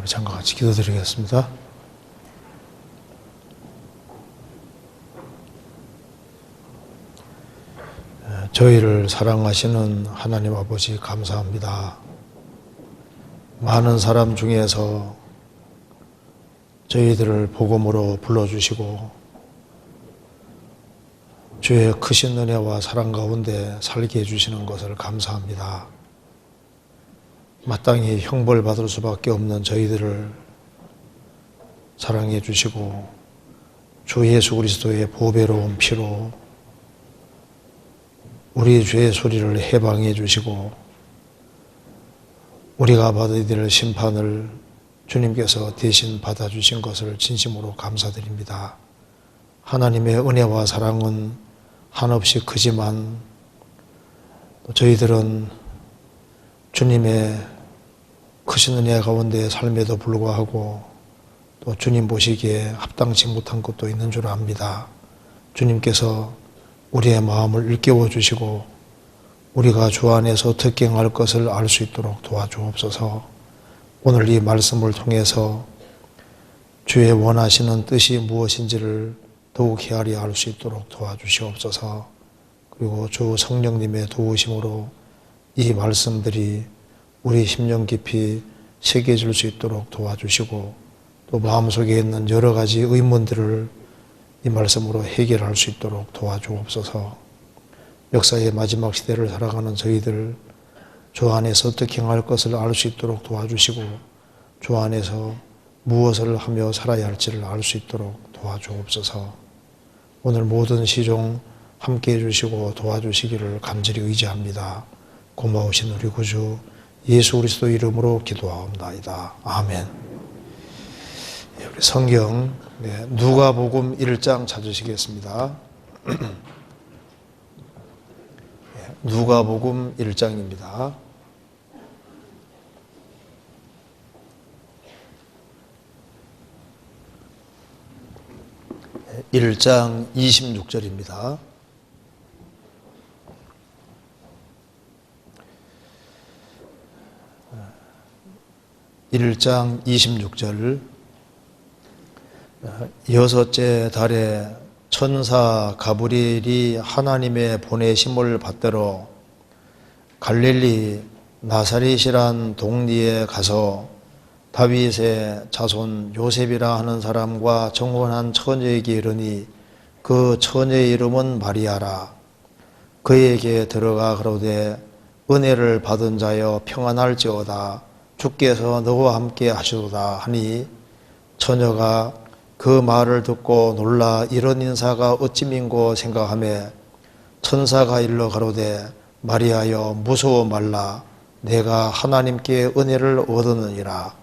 우리 잠깐 같이 기도드리겠습니다. 저희를 사랑하시는 하나님 아버지 감사합니다. 많은 사람 중에서 저희들을 복음으로 불러주시고 주의 크신 은혜와 사랑 가운데 살게 해주시는 것을 감사합니다. 마땅히 형벌받을 수밖에 없는 저희들을 사랑해 주시고 주 예수 그리스도의 보배로운 피로 우리 죄의 소리를 해방해 주시고 우리가 받아야 될 심판을 주님께서 대신 받아주신 것을 진심으로 감사드립니다. 하나님의 은혜와 사랑은 한없이 크지만 저희들은 주님의 크신 은혜 가운데 삶에도 불구하고 또 주님 보시기에 합당치 못한 것도 있는 줄 압니다. 주님께서 우리의 마음을 일깨워 주시고 우리가 주 안에서 어떻게 행할 것을 알 수 있도록 도와주옵소서. 오늘 이 말씀을 통해서 주의 원하시는 뜻이 무엇인지를 더욱 헤아려 알 수 있도록 도와주시옵소서. 그리고 주 성령님의 도우심으로 이 말씀들이 우리 심령 깊이 새겨질 수 있도록 도와주시고 또 마음속에 있는 여러 가지 의문들을 이 말씀으로 해결할 수 있도록 도와주옵소서. 역사의 마지막 시대를 살아가는 저희들 주 안에서 어떻게 행할 것을 알 수 있도록 도와주시고 주 안에서 무엇을 하며 살아야 할지를 알 수 있도록 도와주옵소서. 오늘 모든 시종 함께해 주시고 도와주시기를 간절히 의지합니다. 고마우신 우리 구주 예수 그리스도 이름으로 기도하옵나이다. 아멘. 우리 성경 누가복음 1장 찾으시겠습니다. 누가복음 1장입니다. 네, 1장 26절입니다. (1장 26절) 여섯째 달에 천사 가브리엘이 하나님의 보내심을 받들어 갈릴리 나사렛이란 동리에 가서 다윗의 자손 요셉이라 하는 사람과 정혼한 처녀에게 이르니 그 처녀의 이름은 마리아라. 그에게 들어가 그러되 은혜를 받은 자여 평안할지어다. 주께서 너와 함께 하시도다 하니 처녀가 그 말을 듣고 놀라 이런 인사가 어찌 민고 생각하며 천사가 일러 가로되 마리아여 무서워 말라. 내가 하나님께 은혜를 얻었느니라.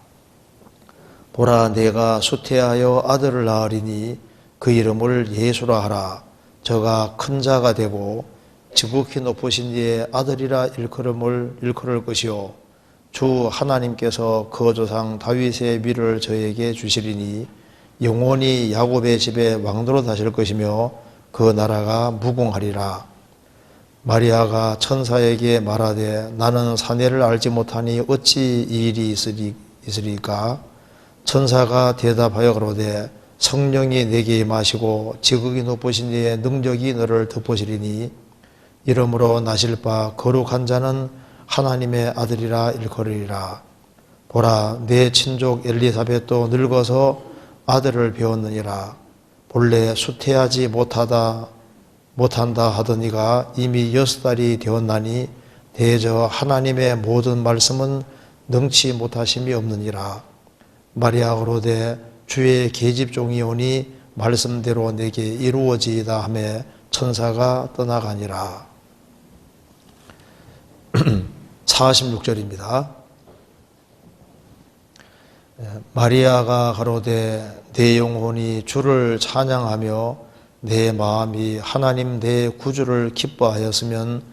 보라 내가 수태하여 아들을 낳으리니 그 이름을 예수라 하라. 저가 큰 자가 되고 지극히 높으신 이의 아들이라 일컬을 것이요 주 하나님께서 그 조상 다윗의 위를 저에게 주시리니 영원히 야곱의 집에 왕노릇 하실 것이며 그 나라가 무궁하리라. 마리아가 천사에게 말하되 나는 사내를 알지 못하니 어찌 이 일이 있으리까? 천사가 대답하여 그러되 성령이 내게 임하시고 지극히 높으신 이의 능력이 너를 덮으시리니 이러므로 나실 바 거룩한 자는 하나님의 아들이라 일컬으리라. 보라 내 친족 엘리사벳도 늙어서 아들을 배웠느니라. 본래 수태하지 못한다 하더니가 이미 6달이 되었나니 대저 하나님의 모든 말씀은 능치 못하심이 없느니라. 마리아 그러되 주의 계집종이 오니 말씀대로 내게 이루어지이다 하며 천사가 떠나가니라. 46절입니다. 마리아가 가로되 내 영혼이 주를 찬양하며 내 마음이 하나님 내 구주를 기뻐하였으면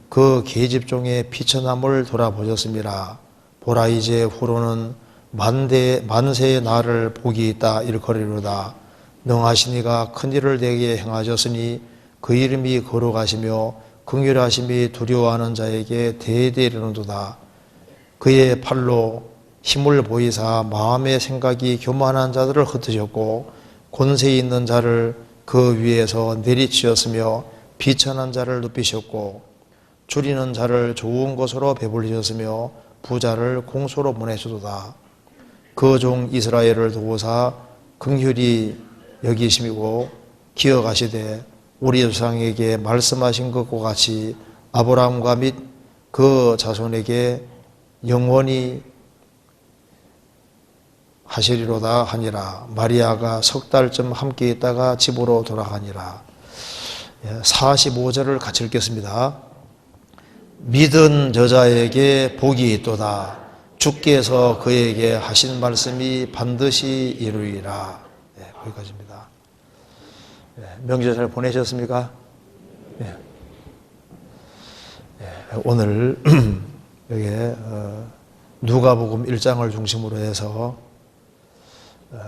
그 계집종의 비천함을 돌아보셨음이라. 보라 이제 후로는 만세의 날을 복이 있다 일컬으리로다. 능하신 이가 큰 일을 내게 행하셨으니 그 이름이 거룩하시며 긍휼하심이 두려워하는 자에게 대대이르는도다. 그의 팔로 힘을 보이사 마음의 생각이 교만한 자들을 흩으셨고 권세 있는 자를 그 위에서 내리치셨으며 비천한 자를 높이셨고 줄이는 자를 좋은 것으로 배불리셨으며 부자를 공소로 보내셨도다. 그 종 이스라엘을 도우사 긍휼히 여기심이고 기억하시되 우리 조상에게 말씀하신 것과 같이 아브라함과 및 그 자손에게 영원히 하시리로다 하니라. 마리아가 석 달쯤 함께 있다가 집으로 돌아가니라. 45절을 같이 읽겠습니다. 믿은 저자에게 복이 있도다. 주께서 그에게 하신 말씀이 반드시 이루리라. 거기까지입니다. 명절 잘 보내셨습니까? 오늘 여기에 누가복음 1장을 중심으로 해서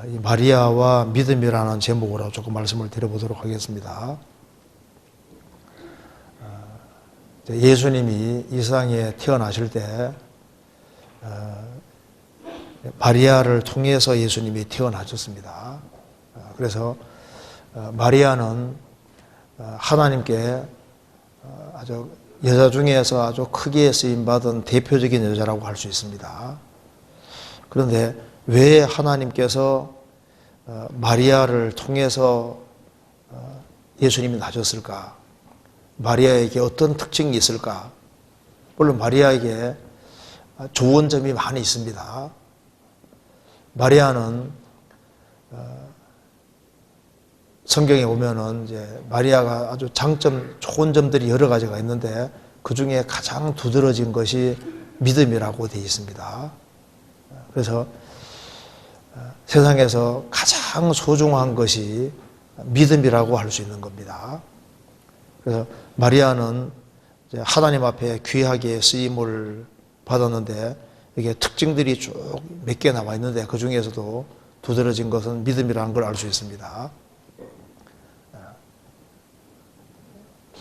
이 마리아와 믿음이라는 제목으로 조금 말씀을 드려보도록 하겠습니다. 예수님이 이 세상에 태어나실 때 마리아를 통해서 예수님이 태어나셨습니다. 그래서 마리아는 하나님께 아주 여자 중에서 아주 크게 쓰임받은 대표적인 여자라고 할 수 있습니다. 그런데 왜 하나님께서 마리아를 통해서 예수님이 나셨을까? 마리아에게 어떤 특징이 있을까? 물론 마리아에게 좋은 점이 많이 있습니다. 마리아는 성경에 보면은 이제 마리아가 아주 장점, 좋은 점들이 여러 가지가 있는데 그 중에 가장 두드러진 것이 믿음이라고 되어 있습니다. 그래서 세상에서 가장 소중한 것이 믿음이라고 할 수 있는 겁니다. 그래서 마리아는 이제 하나님 앞에 귀하게 쓰임을 받았는데 이게 특징들이 쭉 몇 개 나와 있는데 그 중에서도 두드러진 것은 믿음이라는 걸 알 수 있습니다.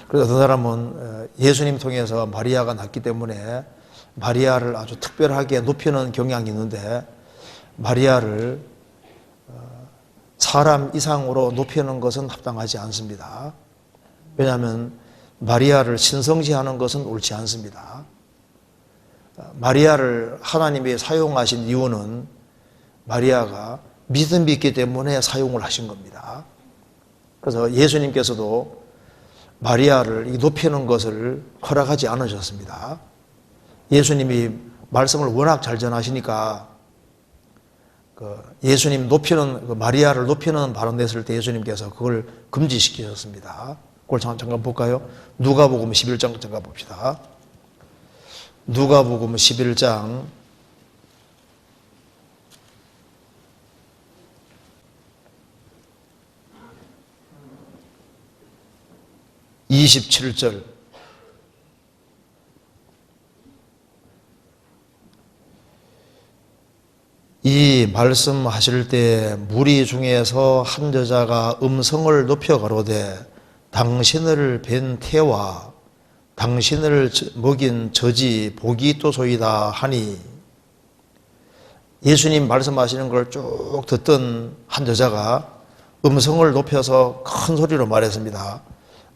그래서 어떤 사람은 예수님 통해서 마리아가 낳기 때문에 마리아를 아주 특별하게 높이는 경향이 있는데 마리아를 사람 이상으로 높이는 것은 합당하지 않습니다. 왜냐하면 마리아를 신성시하는 것은 옳지 않습니다. 마리아를 하나님이 사용하신 이유는 마리아가 믿음이 있기 때문에 사용을 하신 겁니다. 그래서 예수님께서도 마리아를 높이는 것을 허락하지 않으셨습니다. 예수님이 말씀을 워낙 잘 전하시니까 예수님 높이는 마리아를 높이는 발언 냈을 때 예수님께서 그걸 금지시키셨습니다. 그걸 잠깐 볼까요? 누가복음 11장 잠깐 봅시다. 누가복음 11장 27절 이 말씀하실 때 무리 중에서 한 여자가 음성을 높여 가로되 당신을 뵌 태와 당신을 먹인 젖이 복이 있도소이다 하니 예수님 말씀하시는 걸 쭉 듣던 한 여자가 음성을 높여서 큰 소리로 말했습니다.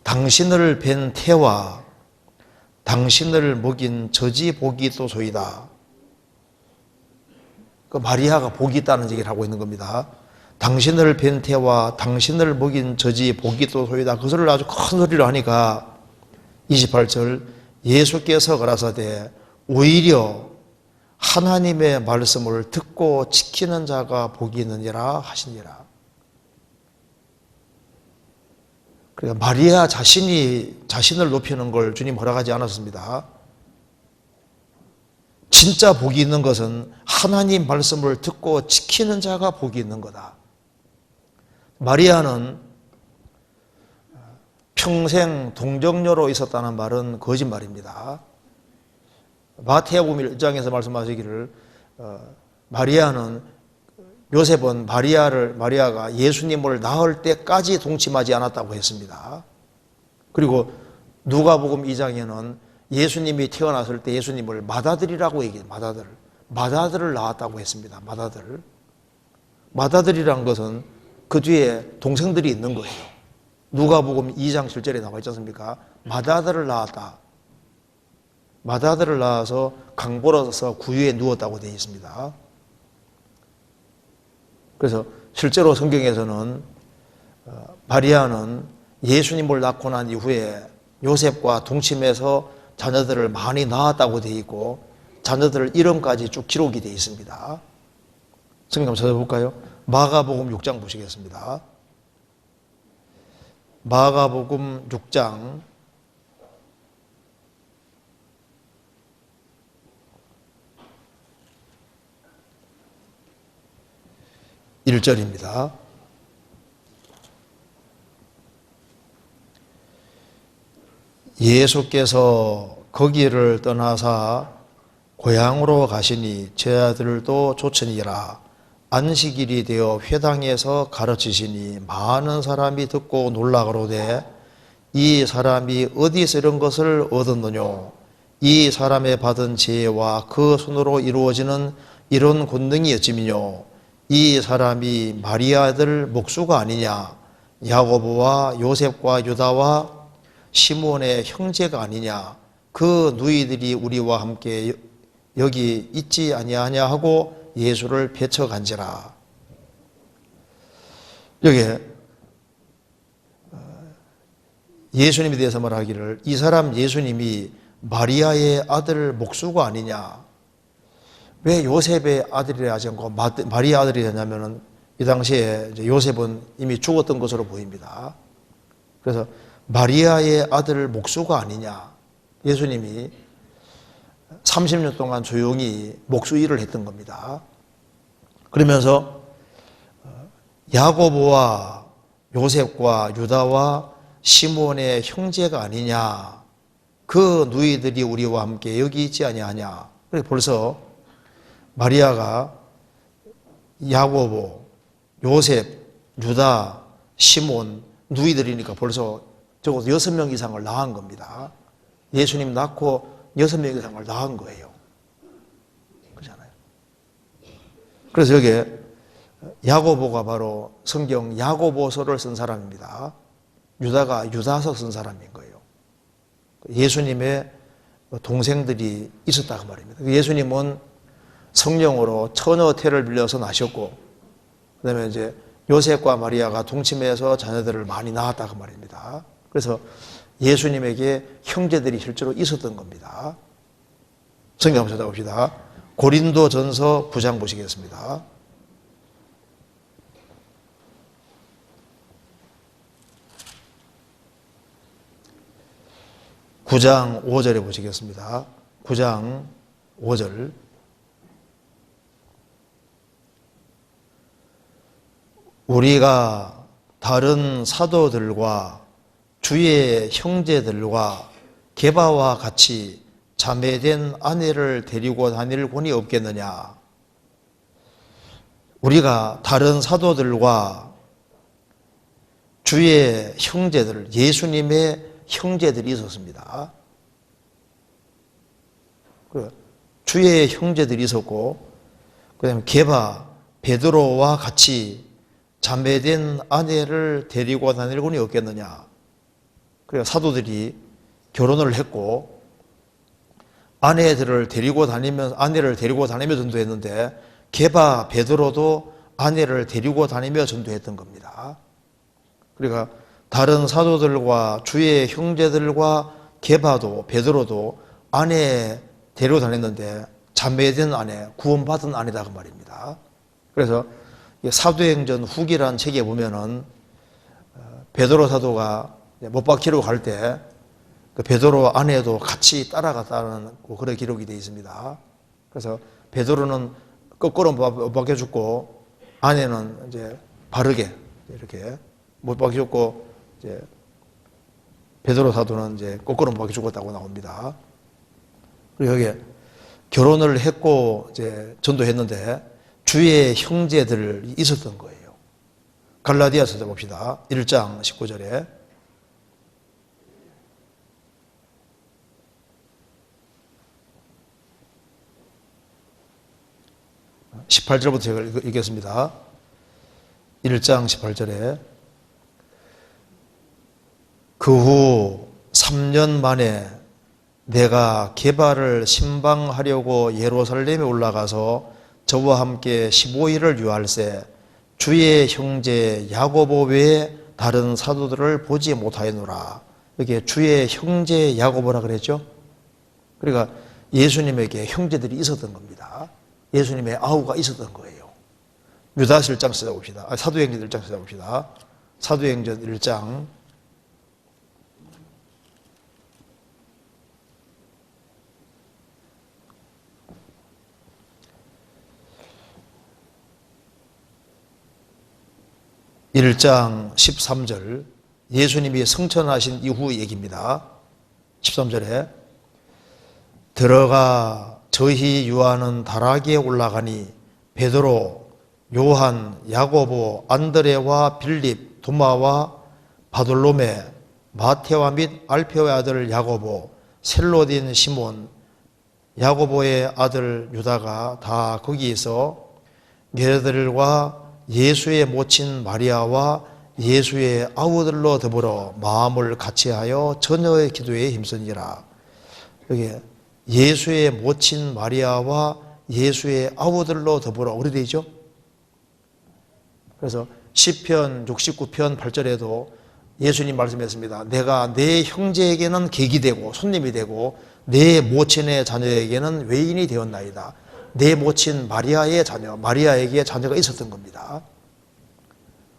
당신을 뵌 태와 당신을 먹인 젖이 복이 있도소이다. 그 마리아가 복이 있다는 얘기를 하고 있는 겁니다. 당신을 뵌 태와 당신을 먹인 젖이 복이 있도소이다. 그 소리를 아주 큰 소리로 하니까 28절 예수께서 가라사대 오히려 하나님의 말씀을 듣고 지키는 자가 복이 있느니라 하시니라. 그러니까 마리아 자신이 자신을 높이는 걸 주님 허락하지 않았습니다. 진짜 복이 있는 것은 하나님 말씀을 듣고 지키는 자가 복이 있는 거다. 마리아는 평생 동정녀로 있었다는 말은 거짓말입니다. 마태복음 1장에서 말씀하시기를 마리아는 요셉은 마리아가 예수님을 낳을 때까지 동침하지 않았다고 했습니다. 그리고 누가복음 2장에는 예수님이 태어났을 때 예수님을 맏아들이라고 얘기해요. 맏아들을 낳았다고 했습니다. 맏아들. 맏아들이란 것은 그 뒤에 동생들이 있는 거예요. 누가복음 2장 7절에 나와 있지 않습니까? 맏아들을 낳았다. 맏아들을 낳아서 강보라서 구유에 누웠다고 되어 있습니다. 그래서 실제로 성경에서는 마리아는 예수님을 낳고 난 이후에 요셉과 동침해서 자녀들을 많이 낳았다고 되어 있고 자녀들 이름까지 쭉 기록이 되어 있습니다. 성경 한번 찾아볼까요? 마가복음 6장 보시겠습니다. 마가복음 6장 1절입니다. 예수께서 거기를 떠나사 고향으로 가시니 제 아들도 조천이라 안식일이 되어 회당에서 가르치시니 많은 사람이 듣고 놀라가로되 이 사람이 어디서 이런 것을 얻었느뇨 이 사람의 받은 지혜와 그 손으로 이루어지는 이런 권능이 어찌미뇨 이 사람이 마리아 아들 목수가 아니냐 야고보와 요셉과 유다와 시몬의 형제가 아니냐 그 누이들이 우리와 함께 여기 있지 아니하냐 하고 예수를 배쳐간지라. 여기에 예수님에 대해서 말하기를 이 사람 예수님이 마리아의 아들 목수가 아니냐. 왜 요셉의 아들이라 하지 않고 마리아 아들이 되냐면은 이 당시에 이제 요셉은 이미 죽었던 것으로 보입니다. 그래서 마리아의 아들 목수가 아니냐. 예수님이 30년 동안 조용히 목수 일을 했던 겁니다. 그러면서 야고보와 요셉과 유다와 시몬의 형제가 아니냐. 그 누이들이 우리와 함께 여기 있지 아니하냐. 그래서 벌써 마리아가 야고보, 요셉, 유다, 시몬 누이들이니까 벌써 적어도 6명 이상을 낳은 겁니다. 예수님 낳고 6명 이상을 낳은 거예요. 그렇잖아요. 그래서 여기에 야고보가 바로 성경 야고보서를 쓴 사람입니다. 유다가 유다서 쓴 사람인 거예요. 예수님의 동생들이 있었다고 말입니다. 예수님은 성령으로 처녀 태를 빌려서 나셨고, 그 다음에 이제 요셉과 마리아가 동침해서 자녀들을 많이 낳았다고 말입니다. 그래서 예수님에게 형제들이 실제로 있었던 겁니다. 성경 한번 찾아봅시다. 고린도 전서 9장 보시겠습니다. (9장 5절에) 보시겠습니다. 9장 5절. 우리가 다른 사도들과 주의 형제들과 게바와 같이 자매된 아내를 데리고 다닐 권이 없겠느냐. 우리가 다른 사도들과 주의 형제들, 예수님의 형제들이 있었습니다. 주의 형제들이 있었고, 그 다음에 게바, 베드로와 같이 자매된 아내를 데리고 다닐 권이 없겠느냐. 그래서 사도들이 결혼을 했고 아내를 데리고 다니면서 전도했는데 게바 베드로도 아내를 데리고 다니며 전도했던 겁니다. 그러니까 다른 사도들과 주의 형제들과 게바도 베드로도 아내 데리고 다녔는데 자매된 아내, 구원받은 아내다 그 말입니다. 그래서 사도행전 후기라는 책에 보면은 베드로 사도가 못 박히러 갈 때 그 베드로 아내도 같이 따라갔다는 그런 기록이 되어 있습니다. 그래서 베드로는 거꾸로 못 박혀 죽고 아내는 이제 바르게 이렇게 못 박혀 죽고 이제 베드로 사도는 이제 거꾸로 못 박혀 죽었다고 나옵니다. 그리고 여기에 결혼을 했고 이제 전도했는데 주의 형제들 있었던 거예요. 갈라디아서 봅시다. 1장 19절에 18절부터 제가 읽겠습니다. 1장 18절에 그 후 3년 만에 내가 게바를 신방하려고 예루살렘에 올라가서 저와 함께 15일을 유할세 주의 형제 야고보 외에 다른 사도들을 보지 못하였노라. 여기에 주의 형제 야고보라 그랬죠. 그러니까 예수님에게 형제들이 있었던 겁니다. 예수님의 아우가 있었던 거예요. 유다서 1장 찾아봅시다. 사도행전 1장 찾아봅시다. 사도행전 1장 1장 13절 예수님이 승천하신 이후 얘기입니다. 13절에 들어가 저희 유하는 다락에 올라가니 베드로, 요한, 야고보, 안드레와 빌립, 도마와 바돌로메, 마테와 및 알페오의 아들 야고보, 셀로딘 시몬, 야고보의 아들 유다가 다 거기에서 걔들과 예수의 모친 마리아와 예수의 아우들로 더불어 마음을 같이하여 전혀의 기도에 힘쓰니라. 여기 예수의 모친 마리아와 예수의 아우들로 더불어 어디 되죠? 그래서 시편 69편 8절에도 예수님 말씀했습니다. 내가 내 형제에게는 객이 되고 손님이 되고 내 모친의 자녀에게는 외인이 되었나이다. 내 모친 마리아의 자녀, 마리아에게 자녀가 있었던 겁니다.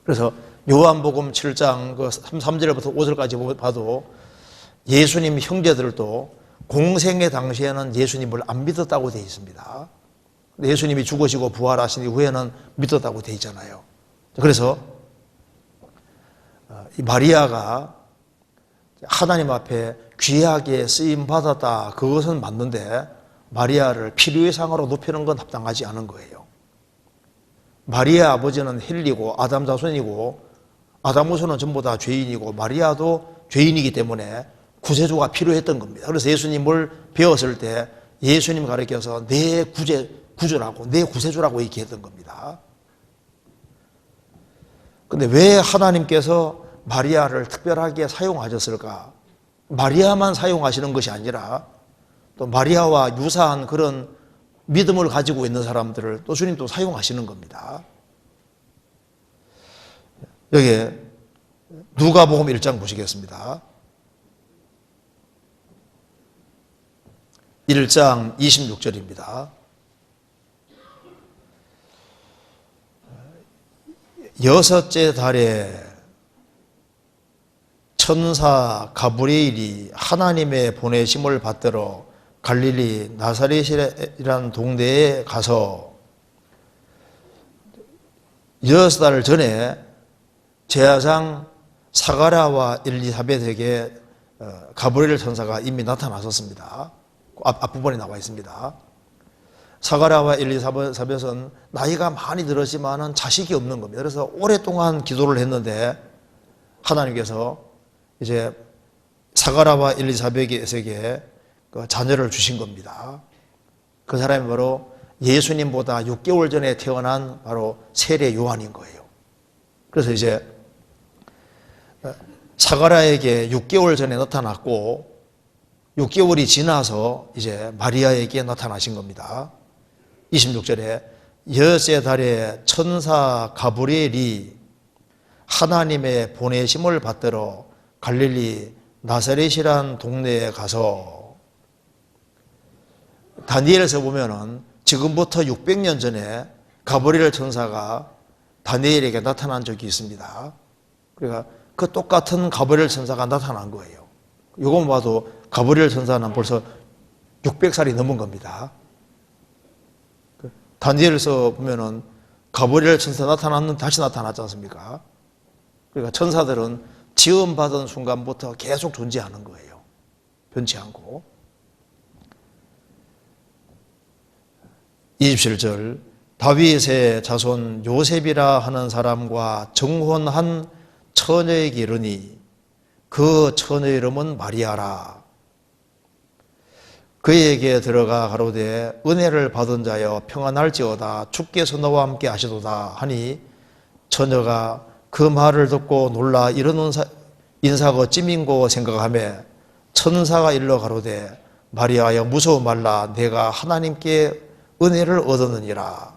그래서 요한복음 7장 3절부터 5절까지 봐도 예수님 형제들도 공생의 당시에는 예수님을 안 믿었다고 되어 있습니다. 예수님이 죽으시고 부활하신 이후에는 믿었다고 되어 있잖아요. 그래서 이 마리아가 하나님 앞에 귀하게 쓰임받았다. 그것은 맞는데 마리아를 필요의 상으로 높이는 건 합당하지 않은 거예요. 마리아 아버지는 헬리고 아담 자손이고 아담 후손은 전부 다 죄인이고 마리아도 죄인이기 때문에 구세주가 필요했던 겁니다. 그래서 예수님을 배웠을 때 예수님 가르쳐서 내 구주라고 내 구세주라고 얘기했던 겁니다. 근데 왜 하나님께서 마리아를 특별하게 사용하셨을까? 마리아만 사용하시는 것이 아니라 또 마리아와 유사한 그런 믿음을 가지고 있는 사람들을 또 주님 또 사용하시는 겁니다. 여기 누가복음 1장 보시겠습니다. 1장 26절입니다. 여섯째 달에 천사 가브리엘이 하나님의 보내심을 받들어 갈릴리 나사렛이라는 동네에 가서 6달 전에 제사장 사가랴와 엘리사벳에게 가브리엘 천사가 이미 나타났었습니다. 앞부분에 나와 있습니다. 사가랴와 엘리사벳은 나이가 많이 들었지만은 자식이 없는 겁니다. 그래서 오랫동안 기도를 했는데 하나님께서 이제 사가랴와 엘리사벳에게 그 자녀를 주신 겁니다. 그 사람이 바로 예수님보다 6개월 전에 태어난 바로 세례 요한인 거예요. 그래서 이제 사가랴에게 6개월 전에 나타났고 6개월이 지나서 이제 마리아에게 나타나신 겁니다. 26절에 여섯째 달에 천사 가브리엘이 하나님의 보내심을 받들어 갈릴리 나사렛이란 동네에 가서 다니엘에서 보면은 지금부터 600년 전에 가브리엘 천사가 다니엘에게 나타난 적이 있습니다. 그러니까 그 똑같은 가브리엘 천사가 나타난 거예요. 이것만 봐도 가브리엘 천사는 벌써 600살이 넘은 겁니다. 다니엘에서 보면은 가브리엘 천사 나타났는 다시 나타났지 않습니까? 그러니까 천사들은 지음받은 순간부터 계속 존재하는 거예요. 변치 않고. 27절 다윗의 자손 요셉이라 하는 사람과 정혼한 처녀에게 이르니 그 처녀 이름은 마리아라. 그에게 들어가 가로되 은혜를 받은 자여 평안할지어다 주께서 너와 함께 하시도다 하니 처녀가 그 말을 듣고 놀라 이러는 인사가 찜인고 생각하며 천사가 일러 가로되 마리아여 무서워 말라 내가 하나님께 은혜를 얻었느니라.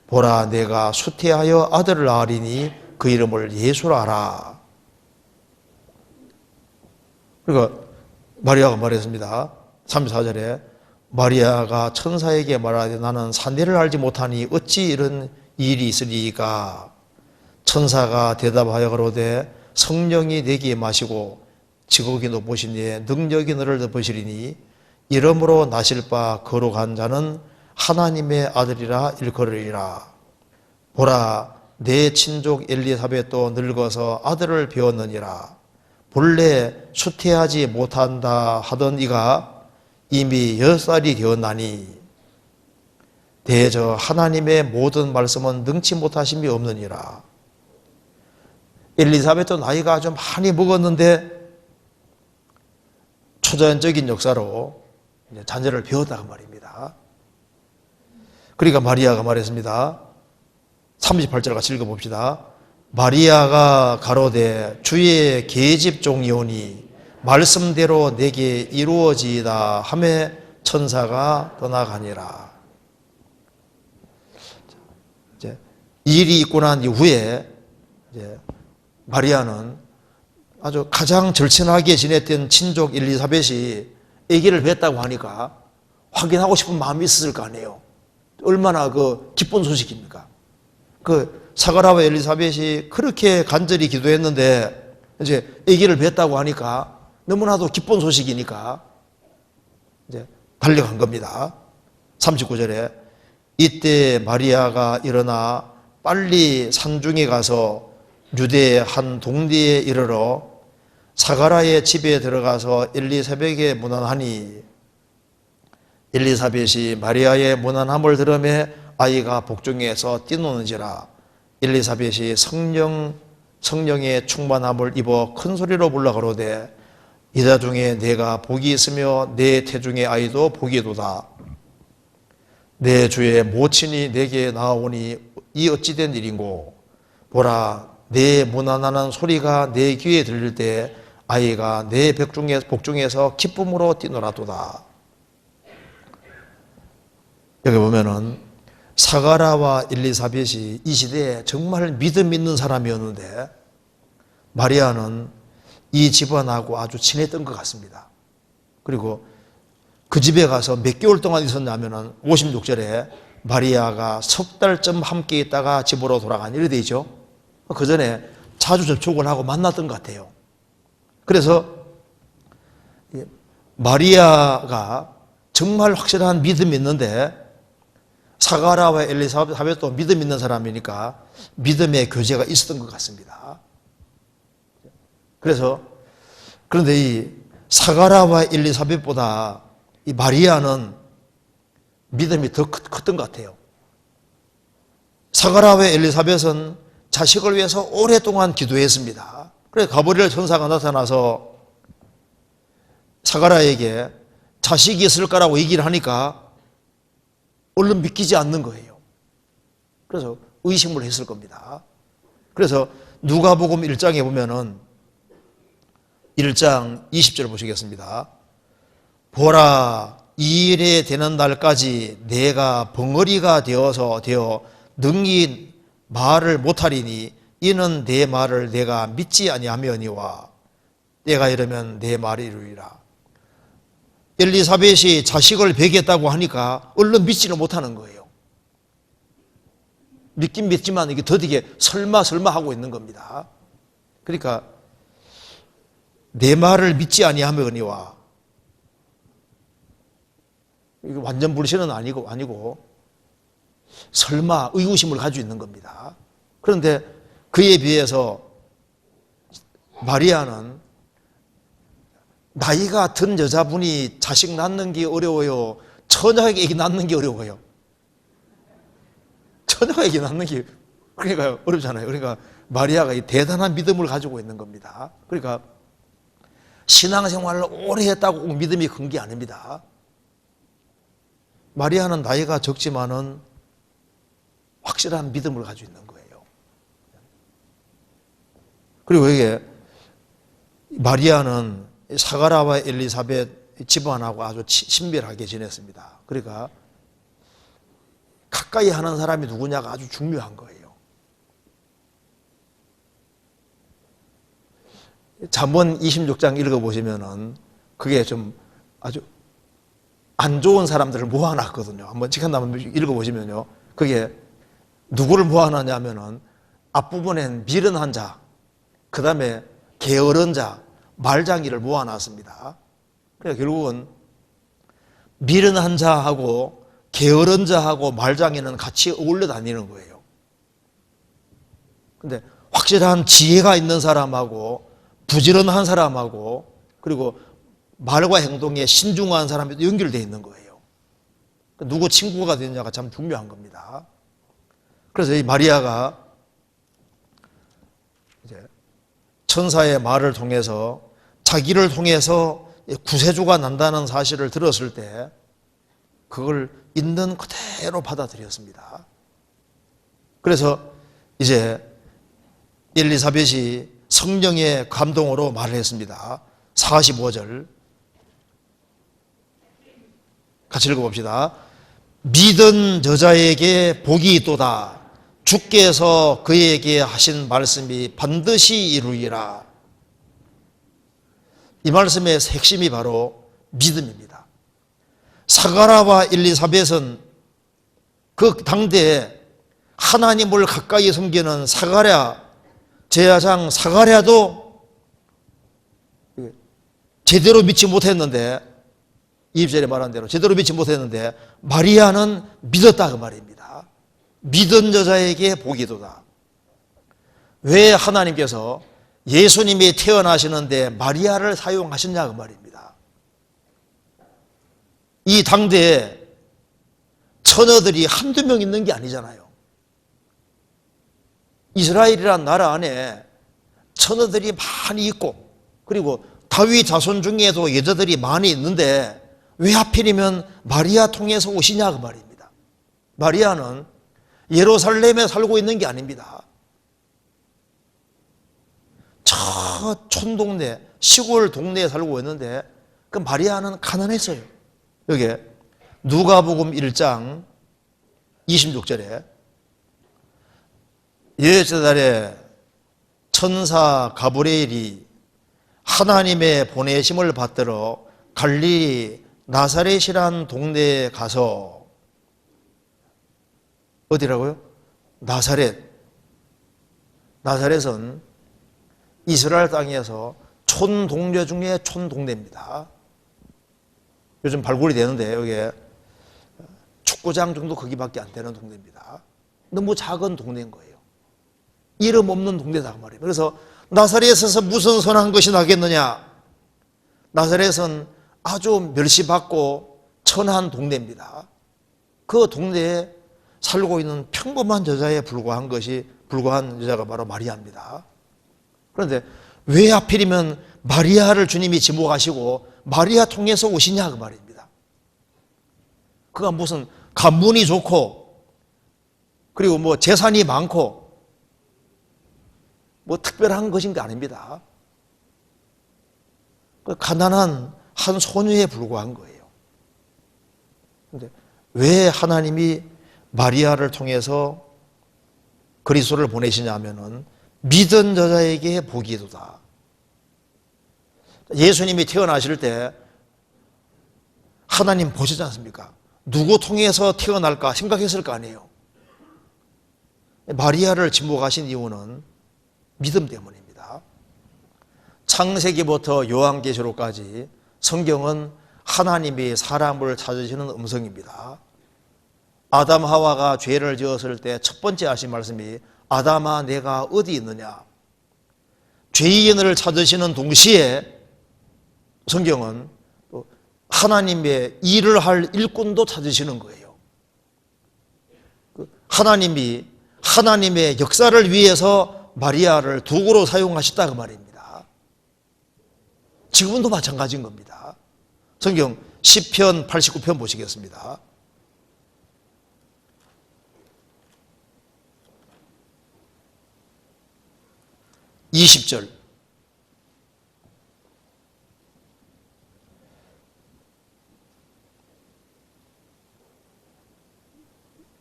보라 내가 수태하여 아들을 낳으리니 그 이름을 예수라 하라. 그러니까 마리아가 말했습니다. 34절에 마리아가 천사에게 말하되 나는 산대를 알지 못하니 어찌 이런 일이 있으리까. 천사가 대답하여 가로되 성령이 내게 임하시고 지극히 높으시니 능력이 너를 덮으시리니 이러므로 나실 바 거룩한 자는 하나님의 아들이라 일컬으리라. 보라 내 친족 엘리사벳도 늙어서 아들을 배웠느니라. 본래 수태하지 못한다 하던 이가 이미 6살이 되었나니 대저 하나님의 모든 말씀은 능치 못하심이 없느니라. 엘리사벳도 나이가 좀 많이 먹었는데 초자연적인 역사로 자녀를 배웠다고 말입니다. 그러니까 마리아가 말했습니다. 38절 같이 읽어봅시다. 마리아가 가로되 주의 계집종이오니 말씀대로 내게 이루어지이다 하며 천사가 떠나가니라. 이제 일이 있고 난 이후에 이제 마리아는 아주 가장 절친하게 지냈던 친족 엘리사벳이 아기를 뵀다고 하니까 확인하고 싶은 마음이 있었을 거 아니에요. 얼마나 그 기쁜 소식입니까? 그 사가라와 엘리사벳이 그렇게 간절히 기도했는데 이제 아기를 뵀다고 하니까 너무나도 기쁜 소식이니까 이제 달려간 겁니다. 39절에 이때 마리아가 일어나 빨리 산중에 가서 유대의 한 동리에 이르러 사가라의 집에 들어가서 엘리사벳에게 문안하니 엘리사벳이 마리아의 문안함을 들으며 아이가 복중에서 뛰노는지라. 엘리사벳이 성령의 충만함을 입어 큰 소리로 불러 가로되 이다 중에 내가 복이 있으며 내 태중의 아이도 복이도다. 내 주의 모친이 내게 나아오니 이 어찌된 일인고. 보라 내 문안하는 소리가 내 귀에 들릴 때 아이가 내 복중에서 기쁨으로 뛰노라도다. 여기 보면은 사가라와 엘리사벳이 이 시대에 정말 믿음 있는 사람이었는데 마리아는 이 집안하고 아주 친했던 것 같습니다. 그리고 그 집에 가서 몇 개월 동안 있었냐면은 56절에 마리아가 석 달쯤 함께 있다가 집으로 돌아간 이래 되죠. 그 전에 자주 접촉을 하고 만났던 것 같아요. 그래서 마리아가 정말 확실한 믿음이 있는데 사가라와 엘리사벳도 믿음 있는 사람이니까 믿음의 교제가 있었던 것 같습니다. 그런데 이 사가라와 엘리사벳보다 이 마리아는 믿음이 더 컸던 것 같아요. 사가라와 엘리사벳은 자식을 위해서 오랫동안 기도했습니다. 그래서 가브리엘 천사가 나타나서 사가라에게 자식이 있을 거라고 얘기를 하니까 얼른 믿기지 않는 거예요. 그래서 의심을 했을 겁니다. 그래서 누가복음 1장에 보면은 1장 20절 보시겠습니다. 보라 이 일에 되는 날까지 내가 벙어리가 되어 능히 말을 못하리니 이는 내 말을 내가 믿지 아니하며니와 내가 이르면 내 말이 이루리라. 엘리사벳이 자식을 베겠다고 하니까 얼른 믿지는 못하는 거예요. 믿긴 믿지만 이게 더디게 설마 하고 있는 겁니다. 그러니까 내 말을 믿지 아니하며니와 이거 완전 불신은 아니고 설마 의구심을 가지고 있는 겁니다. 그런데 그에 비해서 마리아는 나이가 든 여자분이 자식 낳는 게 어려워요? 처녀에게 애기 낳는 게 어려워요? 처녀에게 낳는 게 그러니까 어렵잖아요. 그러니까 마리아가 이 대단한 믿음을 가지고 있는 겁니다. 그러니까 신앙생활을 오래 했다고 믿음이 큰 게 아닙니다. 마리아는 나이가 적지만은 확실한 믿음을 가지고 있는 거예요. 그리고 이게 마리아는 사가라와 엘리사벳 집안하고 아주 친밀하게 지냈습니다. 그러니까 가까이 하는 사람이 누구냐가 아주 중요한 거예요. 잠언 26장 읽어보시면은 그게 좀 아주 안 좋은 사람들을 모아놨거든요. 한번 시간 나면 읽어보시면요. 그게 누구를 모아놨냐면은 앞부분엔 미련한 자, 그 다음에 게으른 자, 말장이를 모아놨습니다. 그러니까 결국은 미련한 자하고 게으른 자하고 말장이는 같이 어울려 다니는 거예요. 근데 확실한 지혜가 있는 사람하고 부지런한 사람하고 그리고 말과 행동에 신중한 사람이 연결되어 있는 거예요. 누구 친구가 되느냐가 참 중요한 겁니다. 그래서 이 마리아가 이제 천사의 말을 통해서 자기를 통해서 구세주가 난다는 사실을 들었을 때 그걸 있는 그대로 받아들였습니다. 그래서 이제 엘리사벳이 성령의 감동으로 말을 했습니다. 45절 같이 읽어봅시다. 믿은 여자에게 복이 있도다. 주께서 그에게 하신 말씀이 반드시 이루리라. 이 말씀의 핵심이 바로 믿음입니다. 사가라와 엘리사벳은 그 당대에 하나님을 가까이 섬기는 사가랴, 제사장 사가랴도 제대로 믿지 못했는데 2절에 말한 대로 제대로 믿지 못했는데 마리아는 믿었다 그 말입니다. 믿은 여자에게 복이도다. 왜 하나님께서 예수님이 태어나시는데 마리아를 사용하셨냐 그 말입니다. 이 당대에 처녀들이 한두 명 있는 게 아니잖아요. 이스라엘이란 나라 안에 처녀들이 많이 있고 그리고 다윗 자손 중에도 여자들이 많이 있는데 왜 하필이면 마리아 통해서 오시냐 그 말입니다. 마리아는 예루살렘에 살고 있는 게 아닙니다. 저 촌동네 시골 동네에 살고 있는데 그 마리아는 가난했어요. 여기 누가복음 1장 26절에 예수달에 천사 가브리엘이 하나님의 보내심을 받들어 갈릴리 나사렛이란 동네에 가서 어디라고요? 나사렛. 나사렛은 이스라엘 땅에서 촌동네 중에 촌동네입니다. 요즘 발굴이 되는데 여기에 축구장 정도 크기밖에 안 되는 동네입니다. 너무 작은 동네인 거예요. 이름 없는 동네다 그 말이에요. 그래서 나사렛에서 무슨 선한 것이 나겠느냐? 나사렛은 아주 멸시받고 천한 동네입니다. 그 동네에 살고 있는 평범한 여자에 불과한 여자가 바로 마리아입니다. 그런데 왜 하필이면 마리아를 주님이 지목하시고 마리아 통해서 오시냐 그 말입니다. 그가 무슨 가문이 좋고 그리고 뭐 재산이 많고 뭐 특별한 것인 게 아닙니다. 가난한 한 소녀에 불과한 거예요. 그런데 왜 하나님이 마리아를 통해서 그리스도를 보내시냐 하면은 믿은 여자에게 복이도다. 예수님이 태어나실 때 하나님 보시지 않습니까? 누구 통해서 태어날까 생각했을 거 아니에요. 마리아를 지목하신 이유는 믿음 때문입니다. 창세기부터 요한계시록까지 성경은 하나님이 사람을 찾으시는 음성입니다. 아담 하와가 죄를 지었을 때 첫 번째 하신 말씀이 아담아 내가 어디 있느냐. 죄인을 찾으시는 동시에 성경은 하나님의 일을 할 일꾼도 찾으시는 거예요. 하나님이 하나님의 역사를 위해서 마리아를 도구로 사용하셨다 그 말입니다. 지금도 마찬가지인 겁니다. 성경 시편 89편 보시겠습니다. 20절.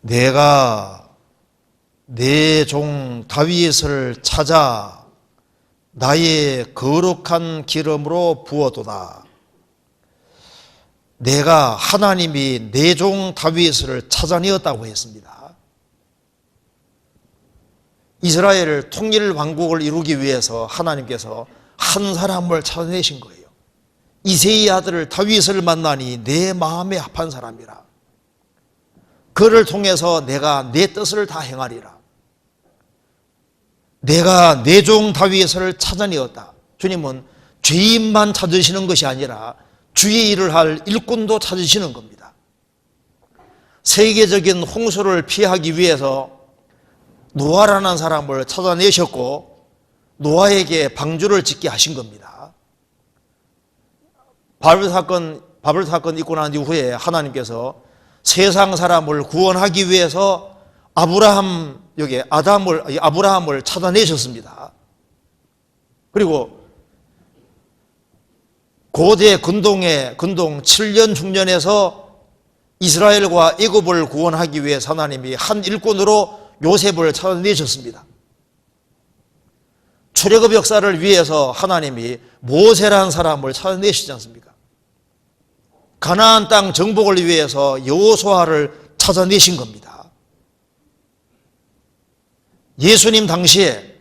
내가 내 종 다윗을 찾아 나의 거룩한 기름으로 부어도다. 내가 하나님이 내 종 다윗을 찾아내었다고 했습니다. 이스라엘 통일 왕국을 이루기 위해서 하나님께서 한 사람을 찾아내신 거예요. 이새의 아들 다윗을 만나니 내 마음에 합한 사람이라. 그를 통해서 내가 내 뜻을 다 행하리라. 내가 내 종 다윗을 찾아내었다. 주님은 죄인만 찾으시는 것이 아니라 주의 일을 할 일꾼도 찾으시는 겁니다. 세계적인 홍수를 피하기 위해서 노아라는 사람을 찾아내셨고 노아에게 방주를 짓게 하신 겁니다. 바벨 사건 있고 난 이후에 하나님께서 세상 사람을 구원하기 위해서 아브라함을 찾아내셨습니다. 그리고 고대 근동 7년 중년에서 이스라엘과 애굽을 구원하기 위해 하나님이 한 일꾼으로 요셉을 찾아내셨습니다. 출애굽 역사를 위해서 하나님이 모세라는 사람을 찾아내시지 않습니까? 가나안 땅 정복을 위해서 여호수아를 찾아내신 겁니다. 예수님 당시에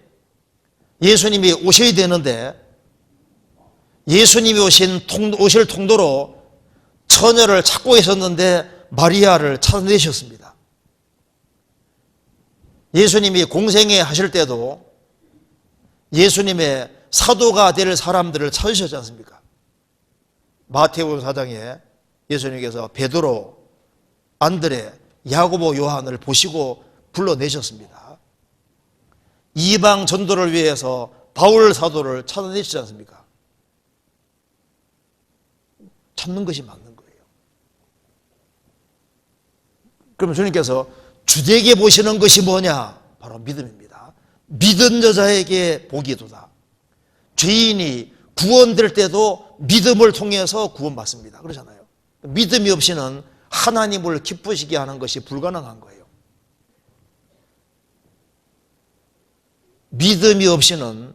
예수님이 오셔야 되는데 예수님이 오실 통도로 처녀를 찾고 있었는데 마리아를 찾아내셨습니다. 예수님이 공생애 하실 때도 예수님의 사도가 될 사람들을 찾으셨지 않습니까? 마태복음 4장에 예수님께서 베드로, 안드레, 야고보, 요한을 보시고 불러내셨습니다. 이방 전도를 위해서 바울 사도를 찾아내시지 않습니까? 찾는 것이 맞는 거예요. 그러면 주님께서 주되게 보시는 것이 뭐냐? 바로 믿음입니다. 믿은 여자에게 복이도다. 죄인이 구원될 때도 믿음을 통해서 구원받습니다. 그러잖아요. 믿음이 없이는 하나님을 기쁘시게 하는 것이 불가능한 거예요. 믿음이 없이는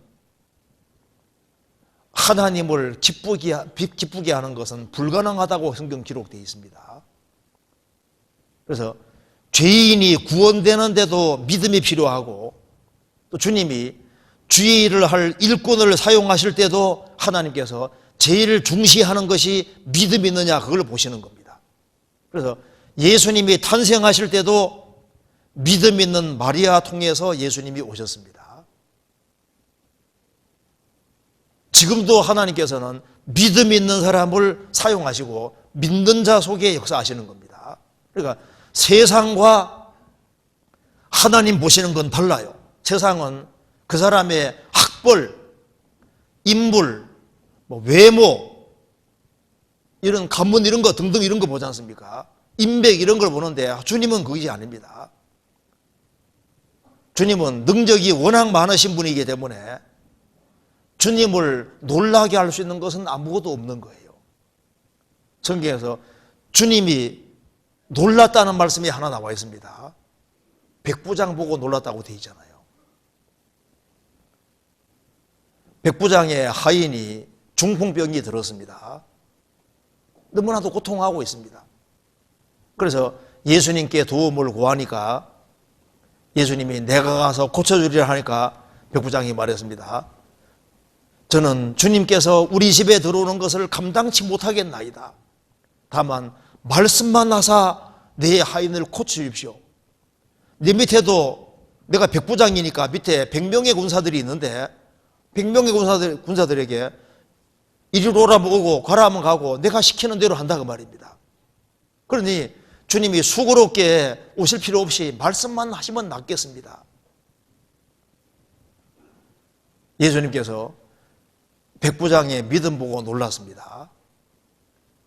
하나님을 기쁘게 하는 것은 불가능하다고 성경 기록되어 있습니다. 그래서 죄인이 구원되는데도 믿음이 필요하고 또 주님이 주의 일을 할 일꾼을 사용하실 때도 하나님께서 제일 중시하는 것이 믿음이 있느냐 그걸 보시는 겁니다. 그래서 예수님이 탄생하실 때도 믿음 있는 마리아 통해서 예수님이 오셨습니다. 지금도 하나님께서는 믿음 있는 사람을 사용하시고 믿는 자 속에 역사하시는 겁니다. 그러니까 세상과 하나님 보시는 건 달라요. 세상은 그 사람의 학벌, 인물, 외모, 이런 가문 이런 거 등등 이런 거 보지 않습니까? 인맥 이런 걸 보는데 주님은 그것이 아닙니다. 주님은 능력이 워낙 많으신 분이기 때문에 주님을 놀라게 할 수 있는 것은 아무것도 없는 거예요. 성경에서 주님이 놀랐다는 말씀이 하나 나와 있습니다. 백부장 보고 놀랐다고 되어 있잖아요. 백부장의 하인이 중풍병이 들었습니다. 너무나도 고통하고 있습니다. 그래서 예수님께 도움을 구하니까 예수님이 내가 가서 고쳐주리라 하니까 백부장이 말했습니다. 저는 주님께서 우리 집에 들어오는 것을 감당치 못하겠나이다. 다만 말씀만 하사 내 하인을 고쳐주십시오. 내 밑에도 내가 백부장이니까 밑에 100명의 군사들이 있는데 100명의 군사들에게 이리로 오라면 오고 가라면 가고 내가 시키는 대로 한다 그 말입니다. 그러니 주님이 수고롭게 오실 필요 없이 말씀만 하시면 낫겠습니다. 예수님께서 백부장의 믿음 보고 놀랐습니다.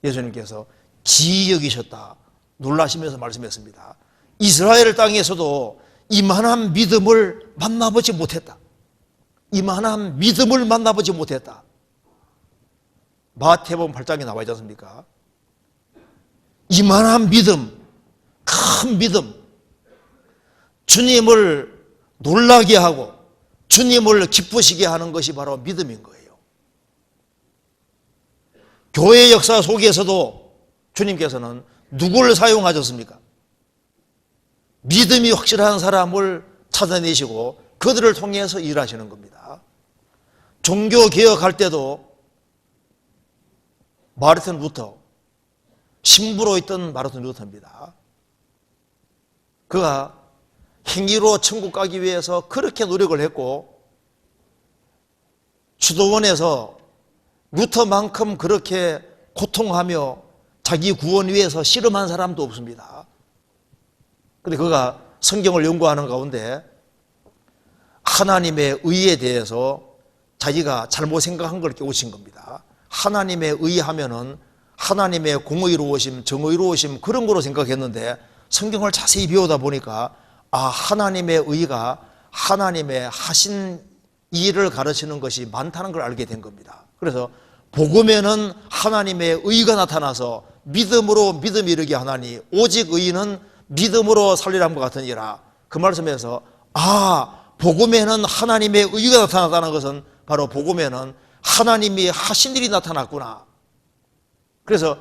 예수님께서 기이 여기셨다 놀라시면서 말씀했습니다. 이스라엘 땅에서도 이만한 믿음을 만나보지 못했다. 이만한 믿음을 만나보지 못했다. 마태복음 8장에 나와 있지 않습니까? 이만한 믿음, 큰 믿음, 주님을 놀라게 하고 주님을 기쁘시게 하는 것이 바로 믿음인 거예요. 교회 역사 속에서도 주님께서는 누구를 사용하셨습니까? 믿음이 확실한 사람을 찾아내시고 그들을 통해서 일하시는 겁니다. 종교개혁할 때도 마르틴 루터, 신부로 있던 마르틴 루터입니다. 그가 행위로 천국 가기 위해서 그렇게 노력을 했고 수도원에서 루터만큼 그렇게 고통하며 자기 구원 위해서 씨름한 사람도 없습니다. 그런데 그가 성경을 연구하는 가운데 하나님의 의에 대해서 자기가 잘못 생각한 걸 깨우친 겁니다. 하나님의 의 하면은 하나님의 공의로우심, 정의로우심 그런 거로 생각했는데 성경을 자세히 배우다 보니까 하나님의 의가 하나님의 하신 일을 가르치는 것이 많다는 걸 알게 된 겁니다. 그래서 복음에는 하나님의 의가 나타나서 믿음으로 믿음 이르게 하나니 오직 의인은 믿음으로 살리람과 같으니라. 그 말씀에서 복음에는 하나님의 의가 나타났다는 것은 바로 복음에는 하나님이 하신 일이 나타났구나. 그래서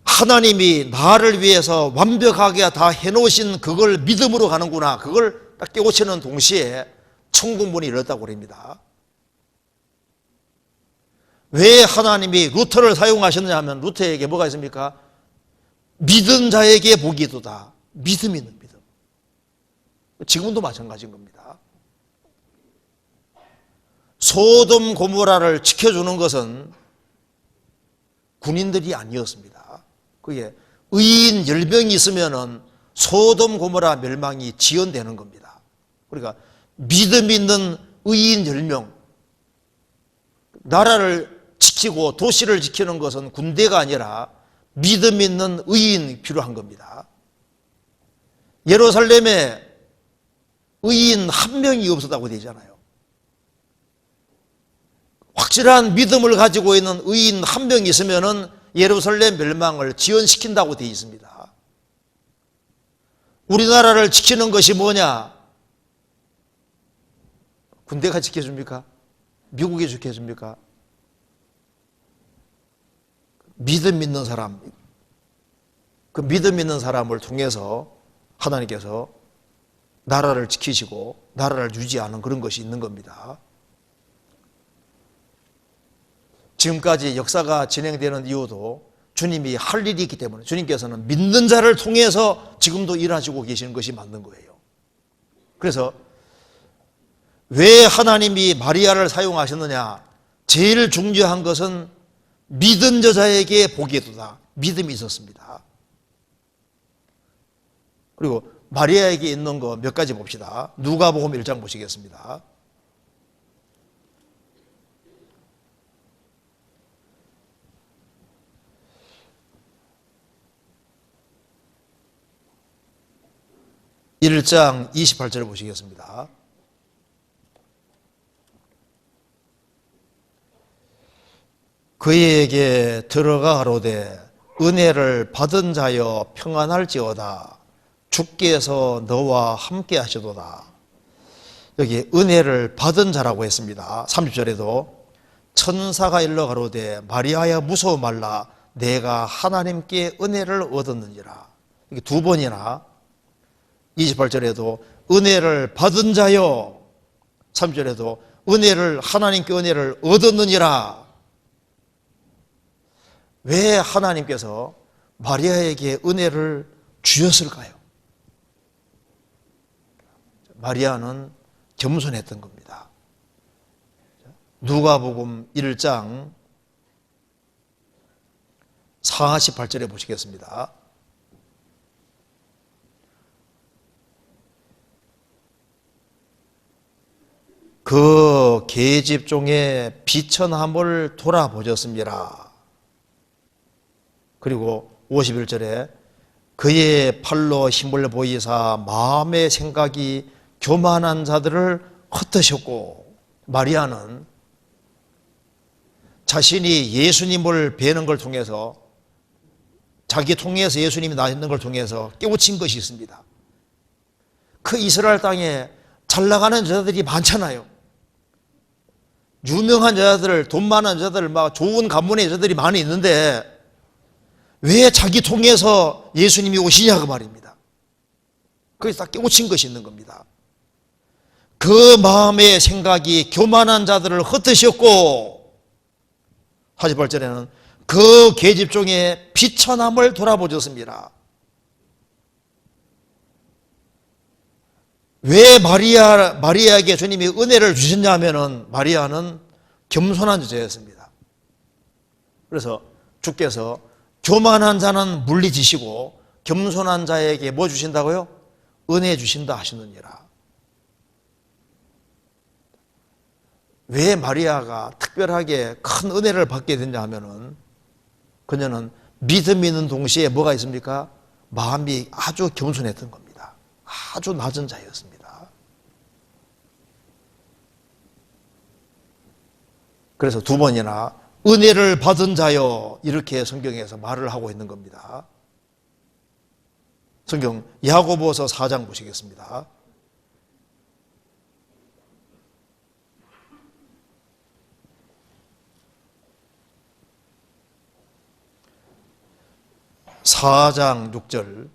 하나님이 나를 위해서 완벽하게 다 해놓으신 그걸 믿음으로 가는구나. 그걸 딱 깨우치는 동시에 천국문이 열렸다고 그럽니다. 왜 하나님이 루터를 사용하셨느냐 하면 루터에게 뭐가 있습니까? 믿은 자에게 복이 있도다. 믿음이 있는 믿음. 지금도 마찬가지인 겁니다. 소돔 고모라를 지켜주는 것은 군인들이 아니었습니다. 그게 의인 10명이 있으면은 소돔 고모라 멸망이 지연되는 겁니다. 그러니까 믿음 있는 의인 10명, 나라를 지키고 도시를 지키는 것은 군대가 아니라 믿음 있는 의인이 필요한 겁니다. 예루살렘에 의인 1명이 없었다고 되잖아요. 확실한 믿음을 가지고 있는 의인 1명이 있으면은 예루살렘 멸망을 지연시킨다고 되어 있습니다. 우리나라를 지키는 것이 뭐냐? 군대가 지켜줍니까? 미국이 지켜줍니까? 믿음 있는 사람, 그 믿음 있는 사람을 통해서 하나님께서 나라를 지키시고 나라를 유지하는 그런 것이 있는 겁니다. 지금까지 역사가 진행되는 이유도 주님이 할 일이 있기 때문에 주님께서는 믿는 자를 통해서 지금도 일하시고 계시는 것이 맞는 거예요. 그래서 왜 하나님이 마리아를 사용하셨느냐? 제일 중요한 것은 믿은 여자에게 복이 있도다. 믿음이 있었습니다. 그리고 마리아에게 있는 거 몇 가지 봅시다. 누가복음 1장 보시겠습니다. (1장) 28절을 보시겠습니다. 그에게 들어가 가로되 은혜를 받은 자여 평안할지어다. 주께서 너와 함께 하시도다. 여기 은혜를 받은 자라고 했습니다. 30절에도 천사가 일러 가로되 마리아야 무서워 말라. 내가 하나님께 은혜를 얻었느니라. 이게 두 번이나 28절에도 은혜를 받은 자여, 3절에도 하나님께 은혜를 얻었느니라. 왜 하나님께서 마리아에게 은혜를 주셨을까요? 마리아는 겸손했던 겁니다. 누가복음 1장 48절에 보시겠습니다. 그 계집종의 비천함을 돌아보셨습니다. 그리고 51절에 그의 팔로 힘을 보이사 마음의 생각이 교만한 자들을 흩으셨고, 마리아는 자신이 예수님을 뵈는 걸 통해서, 자기 통해서 예수님이 나있는 걸 통해서 깨우친 것이 있습니다. 그 이스라엘 땅에 잘 나가는 여자들이 많잖아요. 유명한 여자들, 돈 많은 여자들, 막 좋은 가문의 여자들이 많이 있는데 왜 자기 통해서 예수님이 오시냐 그 말입니다. 거기서 다 깨우친 것이 있는 겁니다. 그 마음의 생각이 교만한 자들을 흩으셨고, 48절에는 그 계집 중에 비천함을 돌아보셨습니다. 왜 마리아에게 주님이 은혜를 주셨냐 하면은 마리아는 겸손한 여자였습니다. 그래서 주께서 교만한 자는 물리치시고 겸손한 자에게 뭐 주신다고요? 은혜 주신다 하시느니라. 왜 마리아가 특별하게 큰 은혜를 받게 됐냐 하면은 그녀는 믿음이 있는 동시에 뭐가 있습니까? 마음이 아주 겸손했던 겁니다. 아주 낮은 자였습니다. 그래서 두 번이나 은혜를 받은 자여 이렇게 성경에서 말을 하고 있는 겁니다. 성경 야고보서 4장 보시겠습니다. (4장 6절)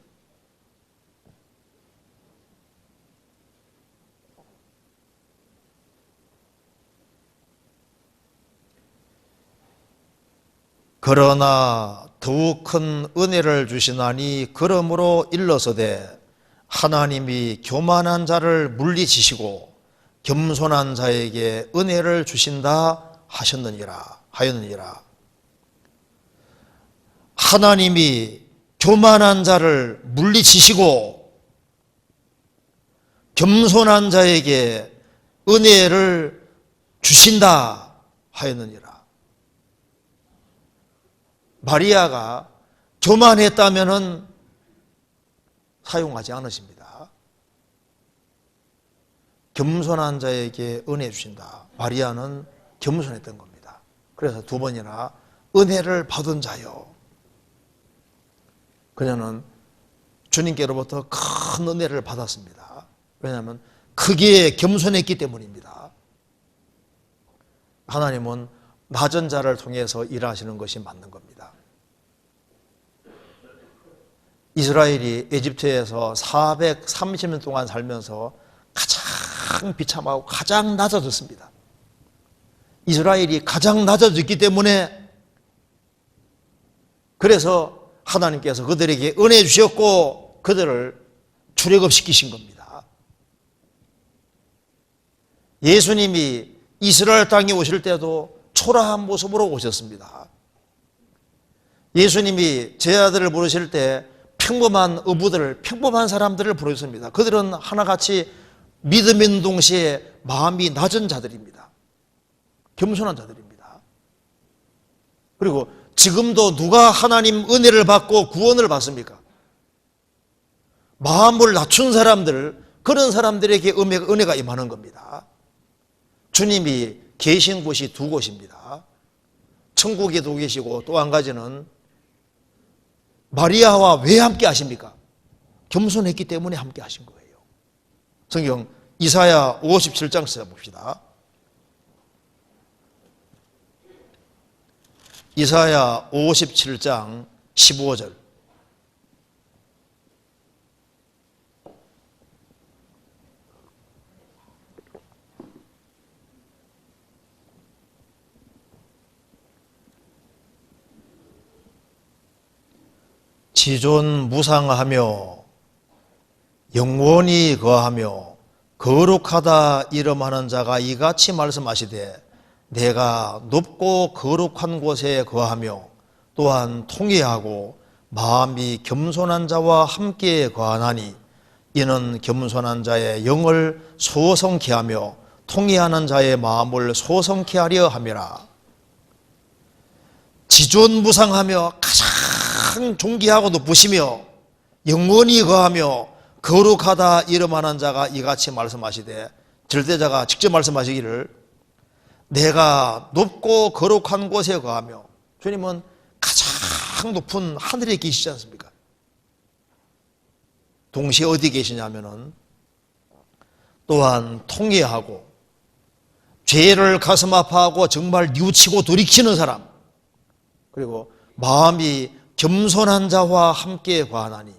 그러나 더욱 큰 은혜를 주시나니 그러므로 일러서되 하나님이 교만한 자를 물리치시고 겸손한 자에게 은혜를 주신다 하였느니라. 하나님이 교만한 자를 물리치시고 겸손한 자에게 은혜를 주신다 하였느니라. 마리아가 교만했다면은 사용하지 않으십니다. 겸손한 자에게 은혜 주신다. 마리아는 겸손했던 겁니다. 그래서 두 번이나 은혜를 받은 자요. 그녀는 주님께로부터 큰 은혜를 받았습니다. 왜냐하면 크게 겸손했기 때문입니다. 하나님은 낮은 자를 통해서 일하시는 것이 맞는 겁니다. 이스라엘이 에집트에서 430년 동안 살면서 가장 비참하고 가장 낮아졌습니다. 이스라엘이 가장 낮아졌기 때문에 그래서 하나님께서 그들에게 은혜 주셨고 그들을 출애굽시키신 겁니다. 예수님이 이스라엘 땅에 오실 때도 초라한 모습으로 오셨습니다. 예수님이 제자들을 부르실 때 평범한 어부들, 평범한 사람들을 부르셨습니다. 그들은 하나같이 믿음 있는 동시에 마음이 낮은 자들입니다. 겸손한 자들입니다. 그리고 지금도 누가 하나님 은혜를 받고 구원을 받습니까? 마음을 낮춘 사람들, 그런 사람들에게 은혜가 임하는 겁니다. 주님이 계신 곳이 두 곳입니다. 천국에도 계시고 또 한 가지는 마리아와 왜 함께 하십니까? 겸손했기 때문에 함께 하신 거예요. 성경 이사야 57장 써봅시다. 이사야 57장 15절. 지존무상하며 영원히 거하며 거룩하다 이름하는 자가 이같이 말씀하시되 내가 높고 거룩한 곳에 거하며 또한 통회하고 마음이 겸손한 자와 함께 거하나니 이는 겸손한 자의 영을 소성케 하며 통회하는 자의 마음을 소성케 하려 함이라. 지존무상하며 가장 존귀하고 높으시며 영원히 거하며 거룩하다 이름하는 자가 이같이 말씀하시되, 절대자가 직접 말씀하시기를 내가 높고 거룩한 곳에 거하며, 주님은 가장 높은 하늘에 계시지 않습니까? 동시에 어디 계시냐면은 또한 통회하고 죄를 가슴 아파하고 정말 뉘우치고 돌이키는 사람, 그리고 마음이 겸손한 자와 함께 거하나니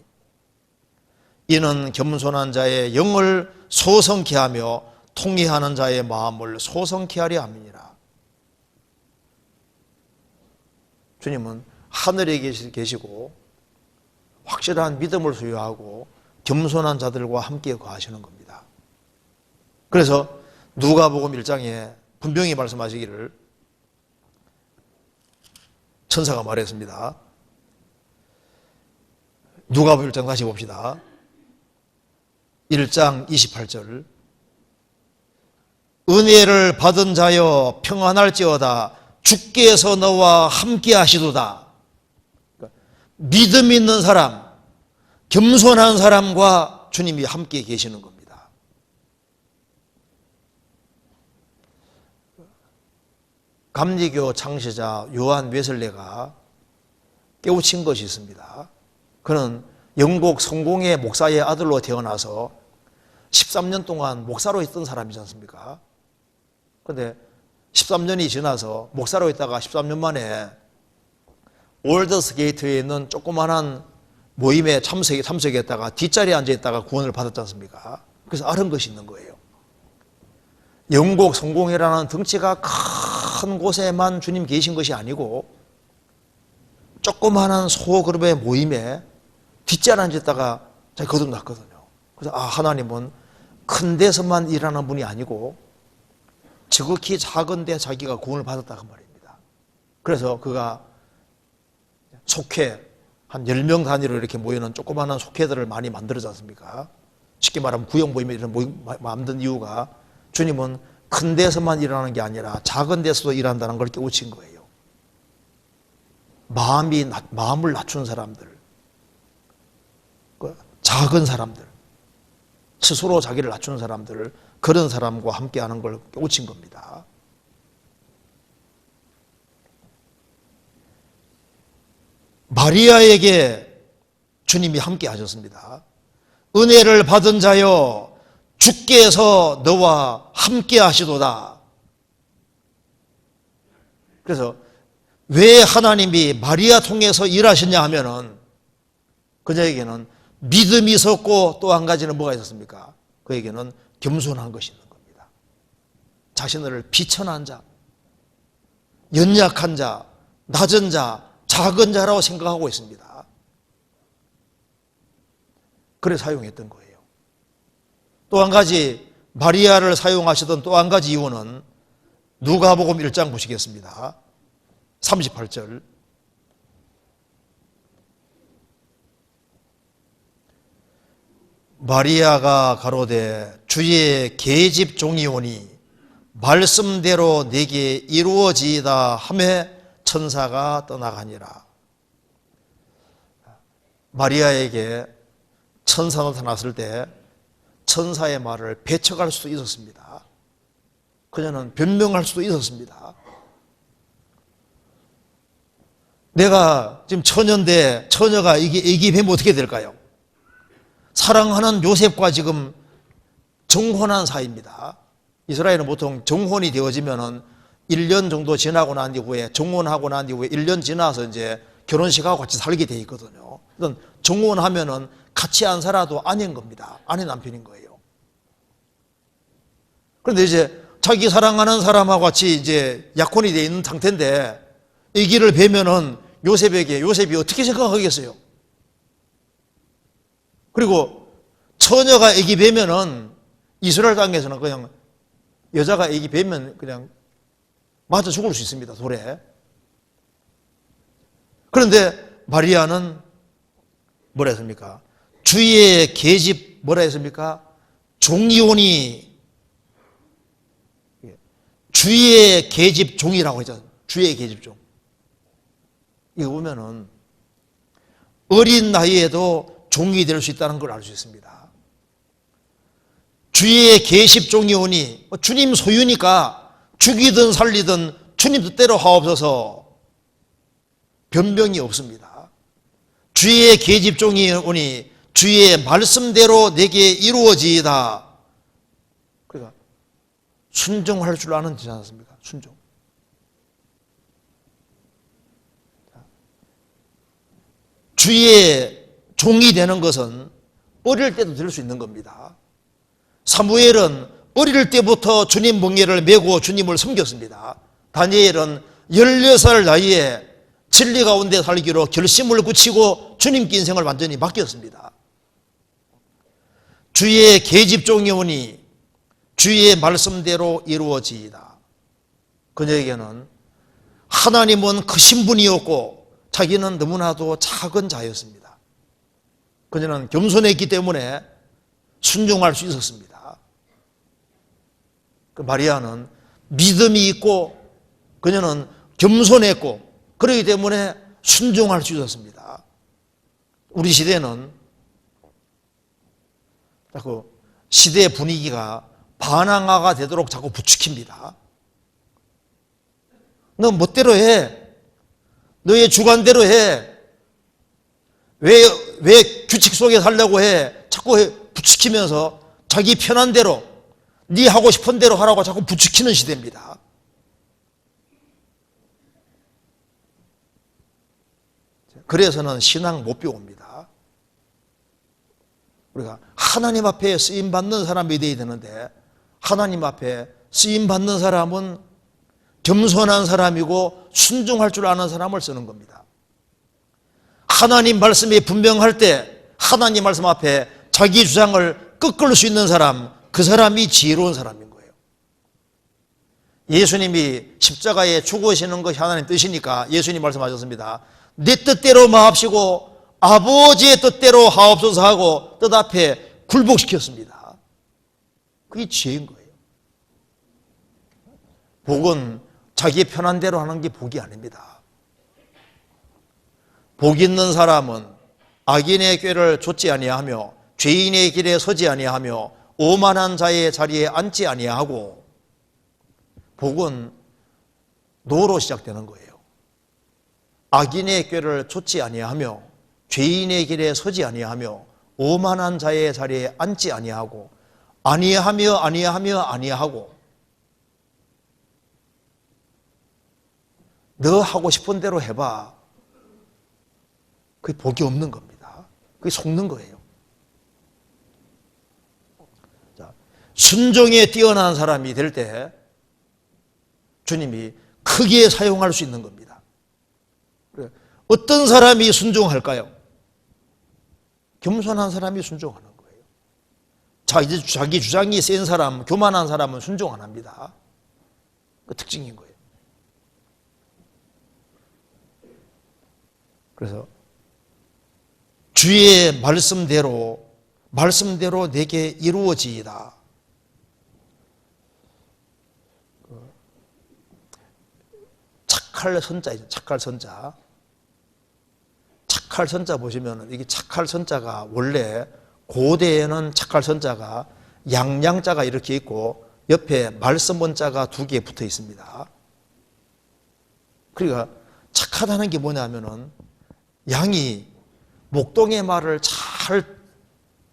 이는 겸손한 자의 영을 소성케 하며 통회하는 자의 마음을 소성케 하려 함이니라. 주님은 하늘에 계시고 확실한 믿음을 소유하고 겸손한 자들과 함께 거하시는 겁니다. 그래서 누가복음 1장에 분명히 말씀하시기를 천사가 말했습니다. 누가복음 1장 다시 봅시다. 1장 28절, 은혜를 받은 자여 평안할지어다 주께서 너와 함께 하시도다. 믿음 있는 사람, 겸손한 사람과 주님이 함께 계시는 겁니다. 감리교 창시자 요한 웨슬레가 깨우친 것이 있습니다. 그는 영국 성공의 목사의 아들로 태어나서 13년 동안 목사로 있던 사람이지 않습니까? 그런데 13년이 지나서 목사로 있다가 13년 만에 올더스 게이트에 있는 조그만한 모임에 참석했다가 뒷자리에 앉아있다가 구원을 받았지 않습니까? 그래서 알은 것이 있는 거예요. 영국 성공회라는 덩치가 큰 곳에만 주님 계신 것이 아니고 조그만한 소그룹의 모임에 뒷자리에 앉아있다가 자기 거듭났거든요. 그래서 하나님은 큰 데서만 일하는 분이 아니고 지극히 작은 데 자기가 구원을 받았다고 말입니다. 그래서 그가 속회 한 10명 단위로 이렇게 모이는 조그마한 속회들을 많이 만들지 않습니까? 쉽게 말하면 구역 모임에 이런 모임 만든 이유가 주님은 큰 데서만 일하는 게 아니라 작은 데서도 일한다는 걸 깨우친 거예요. 마음을 낮춘 사람들, 작은 사람들, 스스로 자기를 낮추는 사람들, 그런 사람과 함께하는 걸 깨우친 겁니다. 마리아에게 주님이 함께 하셨습니다. 은혜를 받은 자여 주께서 너와 함께 하시도다. 그래서 왜 하나님이 마리아 통해서 일하셨냐 하면은 그녀에게는 믿음이 있었고 또 한 가지는 뭐가 있었습니까? 그에게는 겸손한 것이 있는 겁니다. 자신을 비천한 자, 연약한 자, 낮은 자, 작은 자라고 생각하고 있습니다. 그래 사용했던 거예요. 또 한 가지 마리아를 사용하시던 또 한 가지 이유는 누가복음 1장 보시겠습니다. 38절, 마리아가 가로되 주의 계집 종이 오니 말씀대로 내게 이루어지이다 하매 천사가 떠나가니라. 마리아에게 천사 나타났을 때 천사의 말을 배척할 수도 있었습니다. 그녀는 변명할 수도 있었습니다. 내가 지금 처녀인데 처녀가 이게 애기 뵈면 어떻게 될까요? 사랑하는 요셉과 지금 정혼한 사이입니다. 이스라엘은 보통 정혼이 되어지면은 1년 정도 지나고 난 이후에 정혼하고 난 이후에 1년 지나서 이제 결혼식하고 같이 살게 돼 있거든요. 그러니까 정혼하면은 같이 안 살아도 아내인 겁니다. 아내 남편인 거예요. 그런데 이제 자기 사랑하는 사람하고 같이 이제 약혼이 돼 있는 상태인데 아기를 뵈면은 요셉이 어떻게 생각하겠어요? 그리고 처녀가 아기 뵈면은 이스라엘 땅에서는 그냥 여자가 아기 뵈면 그냥 맞아 죽을 수 있습니다, 돌에. 그런데 마리아는 뭐라 했습니까? 주의 계집 뭐라 했습니까? 종이오니, 주의 계집 종이라고 했잖아요. 주의 계집 종. 이거 보면은 어린 나이에도 종이 될 수 있다는 걸 알 수 있습니다. 주의 계십 종이 오니, 주님 소유니까 죽이든 살리든 주님 뜻대로 하옵소서. 변명이 없습니다. 주의 계집종이 오니 주의 말씀대로 내게 이루어지이다. 그러니까 순종할 줄 아는 되지 않습니까? 순종. 주의 종이 되는 것은 어릴 때도 될 수 있는 겁니다. 사무엘은 어릴 때부터 주님 멍에를 메고 주님을 섬겼습니다. 다니엘은 16살 나이에 진리 가운데 살기로 결심을 굳히고 주님께 인생을 완전히 맡겼습니다. 주의 계집종이 오니 주의 말씀대로 이루어지이다. 그녀에게는 하나님은 크신 분이었고 자기는 너무나도 작은 자였습니다. 그녀는 겸손했기 때문에 순종할 수 있었습니다. 그 마리아는 믿음이 있고 그녀는 겸손했고 그렇기 때문에 순종할 수 있었습니다. 우리 시대는 자꾸 시대 분위기가 반항아가 되도록 자꾸 부추깁니다. 너 멋대로 해. 너의 주관대로 해. 왜 규칙 속에 살려고 해? 자꾸 부추기면서 자기 편한 대로 네 하고 싶은 대로 하라고 자꾸 부추기는 시대입니다. 그래서는 신앙 못 배웁니다. 우리가 하나님 앞에 쓰임받는 사람이 되어야 되는데 하나님 앞에 쓰임받는 사람은 겸손한 사람이고 순종할 줄 아는 사람을 쓰는 겁니다. 하나님 말씀이 분명할 때 하나님 말씀 앞에 자기 주장을 꺾을 수 있는 사람, 그 사람이 지혜로운 사람인 거예요. 예수님이 십자가에 죽으시는 것이 하나님 뜻이니까 예수님 말씀하셨습니다. 내 뜻대로 마옵시고 아버지의 뜻대로 하옵소서 하고 뜻 앞에 굴복시켰습니다. 그게 지혜인 거예요. 복은 자기 편한 대로 하는 게 복이 아닙니다. 복 있는 사람은 악인의 꾀를 좇지 아니하며 죄인의 길에 서지 아니하며 오만한 자의 자리에 앉지 아니하고, 복은 노로 시작되는 거예요. 악인의 꾀를 좇지 아니하며 죄인의 길에 서지 아니하며 오만한 자의 자리에 앉지 아니하고 아니하고 너 하고 싶은 대로 해봐. 그게 복이 없는 겁니다. 그게 속는 거예요. 자, 순종에 뛰어난 사람이 될 때 주님이 크게 사용할 수 있는 겁니다. 어떤 사람이 순종할까요? 겸손한 사람이 순종하는 거예요. 자기 주장이 센 사람, 교만한 사람은 순종 안 합니다. 그 특징인 거예요. 그래서 주의 말씀대로 내게 이루어지이다. 착할 선자이죠. 착할 선자. 착할 선자 보시면 이게 착할 선자가 원래 고대에는 착할 선자가 양양자가 이렇게 있고 옆에 말씀 원자가 두 개 붙어 있습니다. 그러니까 착하다는 게 뭐냐면은 양이 목동의 말을 잘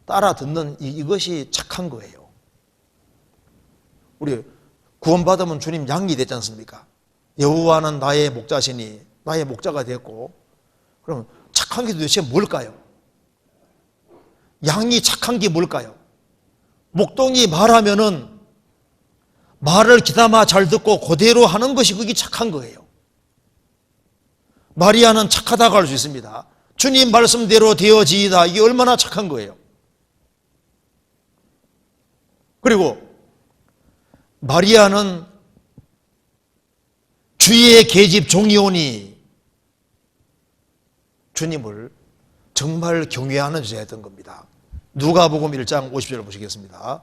따라 듣는 이것이 착한 거예요. 우리 구원받으면 주님 양이 됐지 않습니까? 여호와는 나의 목자시니 나의 목자가 됐고, 그럼 착한 게 도대체 뭘까요? 양이 착한 게 뭘까요? 목동이 말하면은 말을 귀담아 잘 듣고 그대로 하는 것이 그게 착한 거예요. 마리아는 착하다고 할 수 있습니다. 주님 말씀대로 되어지이다. 이게 얼마나 착한 거예요. 그리고 마리아는 주의 계집 종이 오니 주님을 정말 경외하는 여자였던 겁니다. 누가복음 1장 50절을 보시겠습니다.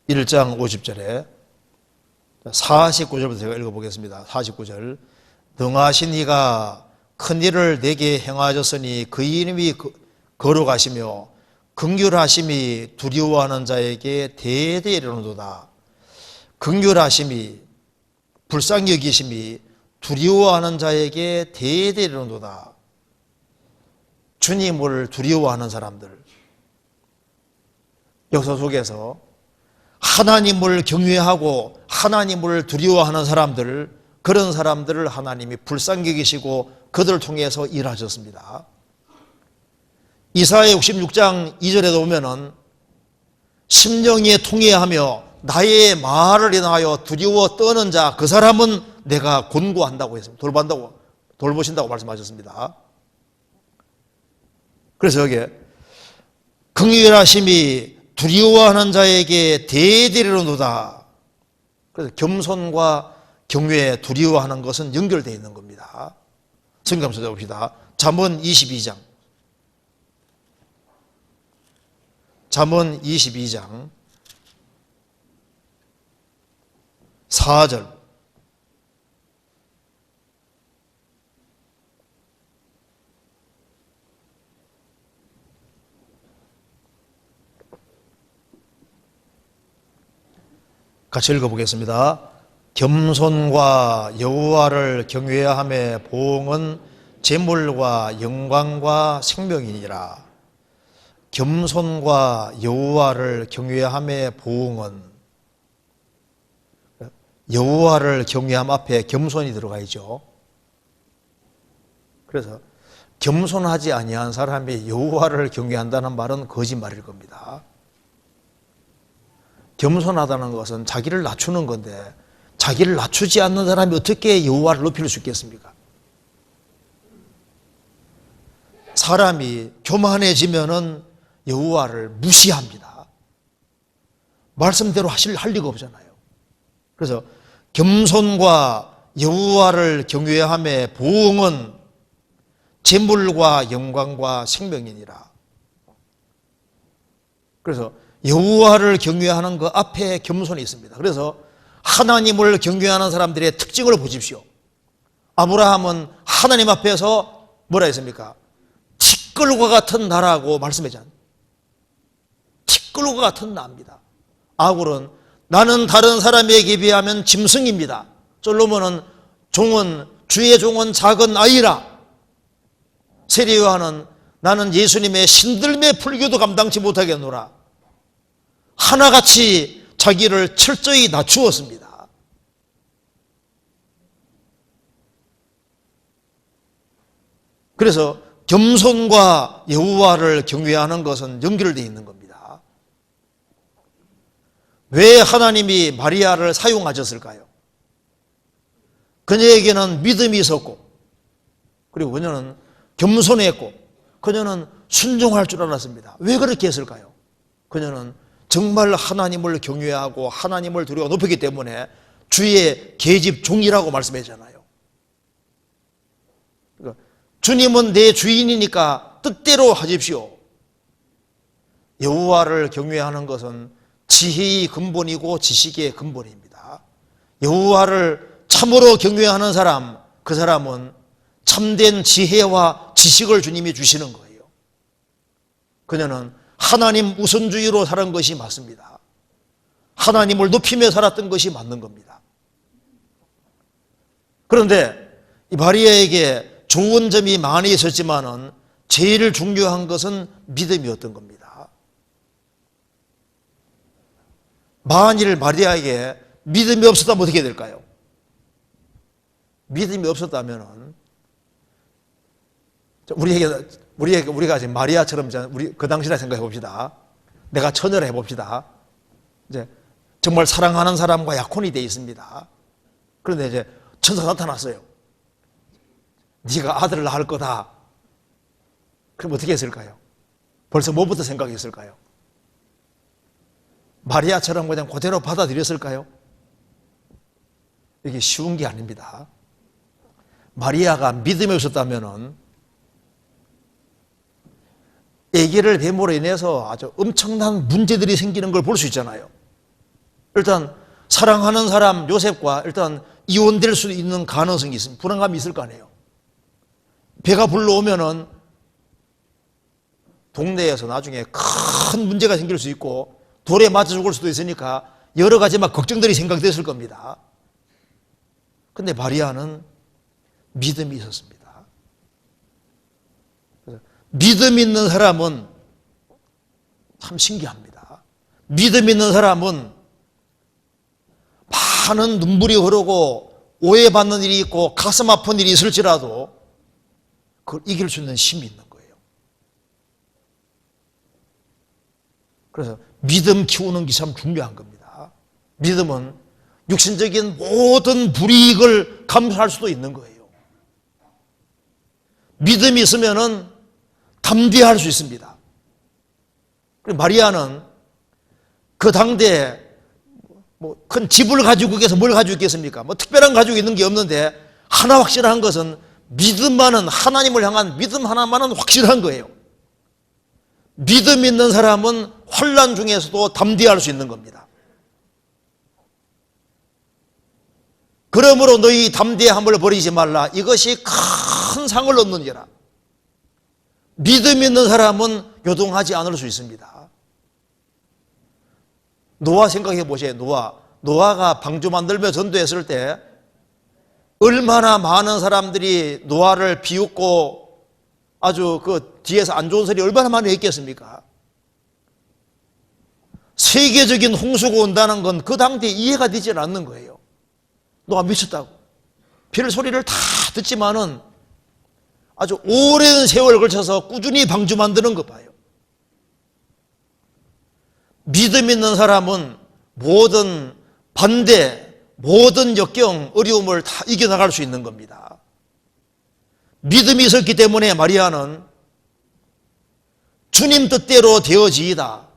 (1장 50절에) 49절부터 제가 읽어보겠습니다. 49절. 능하신 이가 큰 일을 내게 행하셨으니 그 이름이 거룩하시며 긍휼하심이 두려워하는 자에게 대대히 이르노도다. 긍휼하심이 불쌍히 여기심이 두려워하는 자에게 대대히 이르노도다. 주님을 두려워하는 사람들, 역사 속에서 하나님을 경외하고 하나님을 두려워하는 사람들, 그런 사람들을 하나님이 불쌍히 여기시고 그들을 통해서 일하셨습니다. 이사야 66장 2절에도 보면은 심령이 통회하며 나의 말을 인하여 두려워 떠는 자, 그 사람은 내가 권고한다고 했습니다. 돌보신다고 말씀하셨습니다. 그래서 여기에 긍휼하심이 두려워하는 자에게 대대리로노다. 그래서 겸손과 경외에 두려워하는 것은 연결되어 있는 겁니다. 성경 한번 찾아봅시다. 잠언 22장. 잠언 22장 4절. 같이 읽어보겠습니다. 겸손과 여호와를 경외함의 보응은 재물과 영광과 생명이니라. 겸손과 여호와를 경외함의 보응은, 여호와를 경외함 앞에 겸손이 들어가 있죠. 그래서 겸손하지 아니한 사람이 여호와를 경외한다는 말은 거짓말일 겁니다. 겸손하다는 것은 자기를 낮추는 건데, 자기를 낮추지 않는 사람이 어떻게 여호와를 높일 수 있겠습니까? 사람이 교만해지면은 여호와를 무시합니다. 말씀대로 할 리가 없잖아요. 그래서 겸손과 여호와를 경외함의 보응은 재물과 영광과 생명이니라. 그래서 여호와를 경외하는 그 앞에 겸손이 있습니다. 그래서 하나님을 경외하는 사람들의 특징을 보십시오. 아브라함은 하나님 앞에서 뭐라 했습니까? 티끌과 같은 나라고 말씀했잖아요. 티끌과 같은 나입니다. 아굴은 나는 다른 사람에게 비하면 짐승입니다. 솔로몬은 주의 종은 작은 아이라. 세리요한은 나는 예수님의 신들매 풀교도 감당치 못하겠노라. 하나같이 자기를 철저히 낮추었습니다. 그래서 겸손과 여호와를 경외하는 것은 연결되어 있는 겁니다. 왜 하나님이 마리아를 사용하셨을까요? 그녀에게는 믿음이 있었고, 그리고 그녀는 겸손했고, 그녀는 순종할 줄 알았습니다. 왜 그렇게 했을까요? 그녀는 정말 하나님을 경외하고 하나님을 두려워 높이기 때문에 주의 계집 종이라고 말씀했잖아요. 그러니까 주님은 내 주인이니까 뜻대로 하십시오. 여호와를 경외하는 것은 지혜의 근본이고 지식의 근본입니다. 여호와를 참으로 경외하는 사람, 그 사람은 참된 지혜와 지식을 주님이 주시는 거예요. 그녀는 하나님 우선주의로 살은 것이 맞습니다. 하나님을 높이며 살았던 것이 맞는 겁니다. 그런데 이 마리아에게 좋은 점이 많이 있었지만은 제일 중요한 것은 믿음이었던 겁니다. 만일 마리아에게 믿음이 없었다면 어떻게 될까요? 믿음이 없었다면은 우리가 지금 마리아처럼 우리 그 당시라 생각해 봅시다. 내가 처녀를 해 봅시다. 이제 정말 사랑하는 사람과 약혼이 돼 있습니다. 그런데 이제 천사가 나타났어요. 네가 아들을 낳을 거다. 그럼 어떻게 했을까요? 벌써 뭐부터 생각했을까요? 마리아처럼 그냥 그대로 받아들였을까요? 이게 쉬운 게 아닙니다. 마리아가 믿음이 없었다면은 아기를 뱀으로 인해서 아주 엄청난 문제들이 생기는 걸 볼 수 있잖아요. 일단 사랑하는 사람 요셉과 일단 이혼될 수 있는 가능성이 있습니다. 불안감이 있을 거 아니에요. 배가 불러오면은 동네에서 나중에 큰 문제가 생길 수 있고 돌에 맞아 죽을 수도 있으니까 여러 가지 막 걱정들이 생각됐을 겁니다. 근데 마리아는 믿음이 있었습니다. 그래서 믿음 있는 사람은 참 신기합니다. 믿음 있는 사람은 많은 눈물이 흐르고 오해받는 일이 있고 가슴 아픈 일이 있을지라도 그걸 이길 수 있는 힘이 있는 거예요. 그래서 믿음 키우는 게 참 중요한 겁니다. 믿음은 육신적인 모든 불이익을 감수할 수도 있는 거예요. 믿음이 있으면은 담대할 수 있습니다. 마리아는 그 당대에 큰 집을 가지고 계서 뭘 가지고 있겠습니까? 특별한 가지고 있는 게 없는데 하나 확실한 것은 믿음만은 하나님을 향한 믿음 하나만은 확실한 거예요. 믿음 있는 사람은 환난 중에서도 담대할 수 있는 겁니다. 그러므로 너희 담대함을 버리지 말라. 이것이 큰 상을 얻느니라. 믿음 있는 사람은 요동하지 않을 수 있습니다. 노아 생각해 보세요. 노아가 방주 만들며 전도했을 때 얼마나 많은 사람들이 노아를 비웃고 아주 그 뒤에서 안 좋은 소리 얼마나 많이 했겠습니까? 세계적인 홍수가 온다는 건 그 당시에 이해가 되지 않는 거예요. 노아 미쳤다고. 별 소리를 다 듣지만은 아주 오랜 세월 걸쳐서 꾸준히 방주 만드는 것 봐요. 믿음 있는 사람은 모든 반대, 모든 역경, 어려움을 다 이겨나갈 수 있는 겁니다. 믿음이 있었기 때문에 마리아는 주님 뜻대로 되어지이다.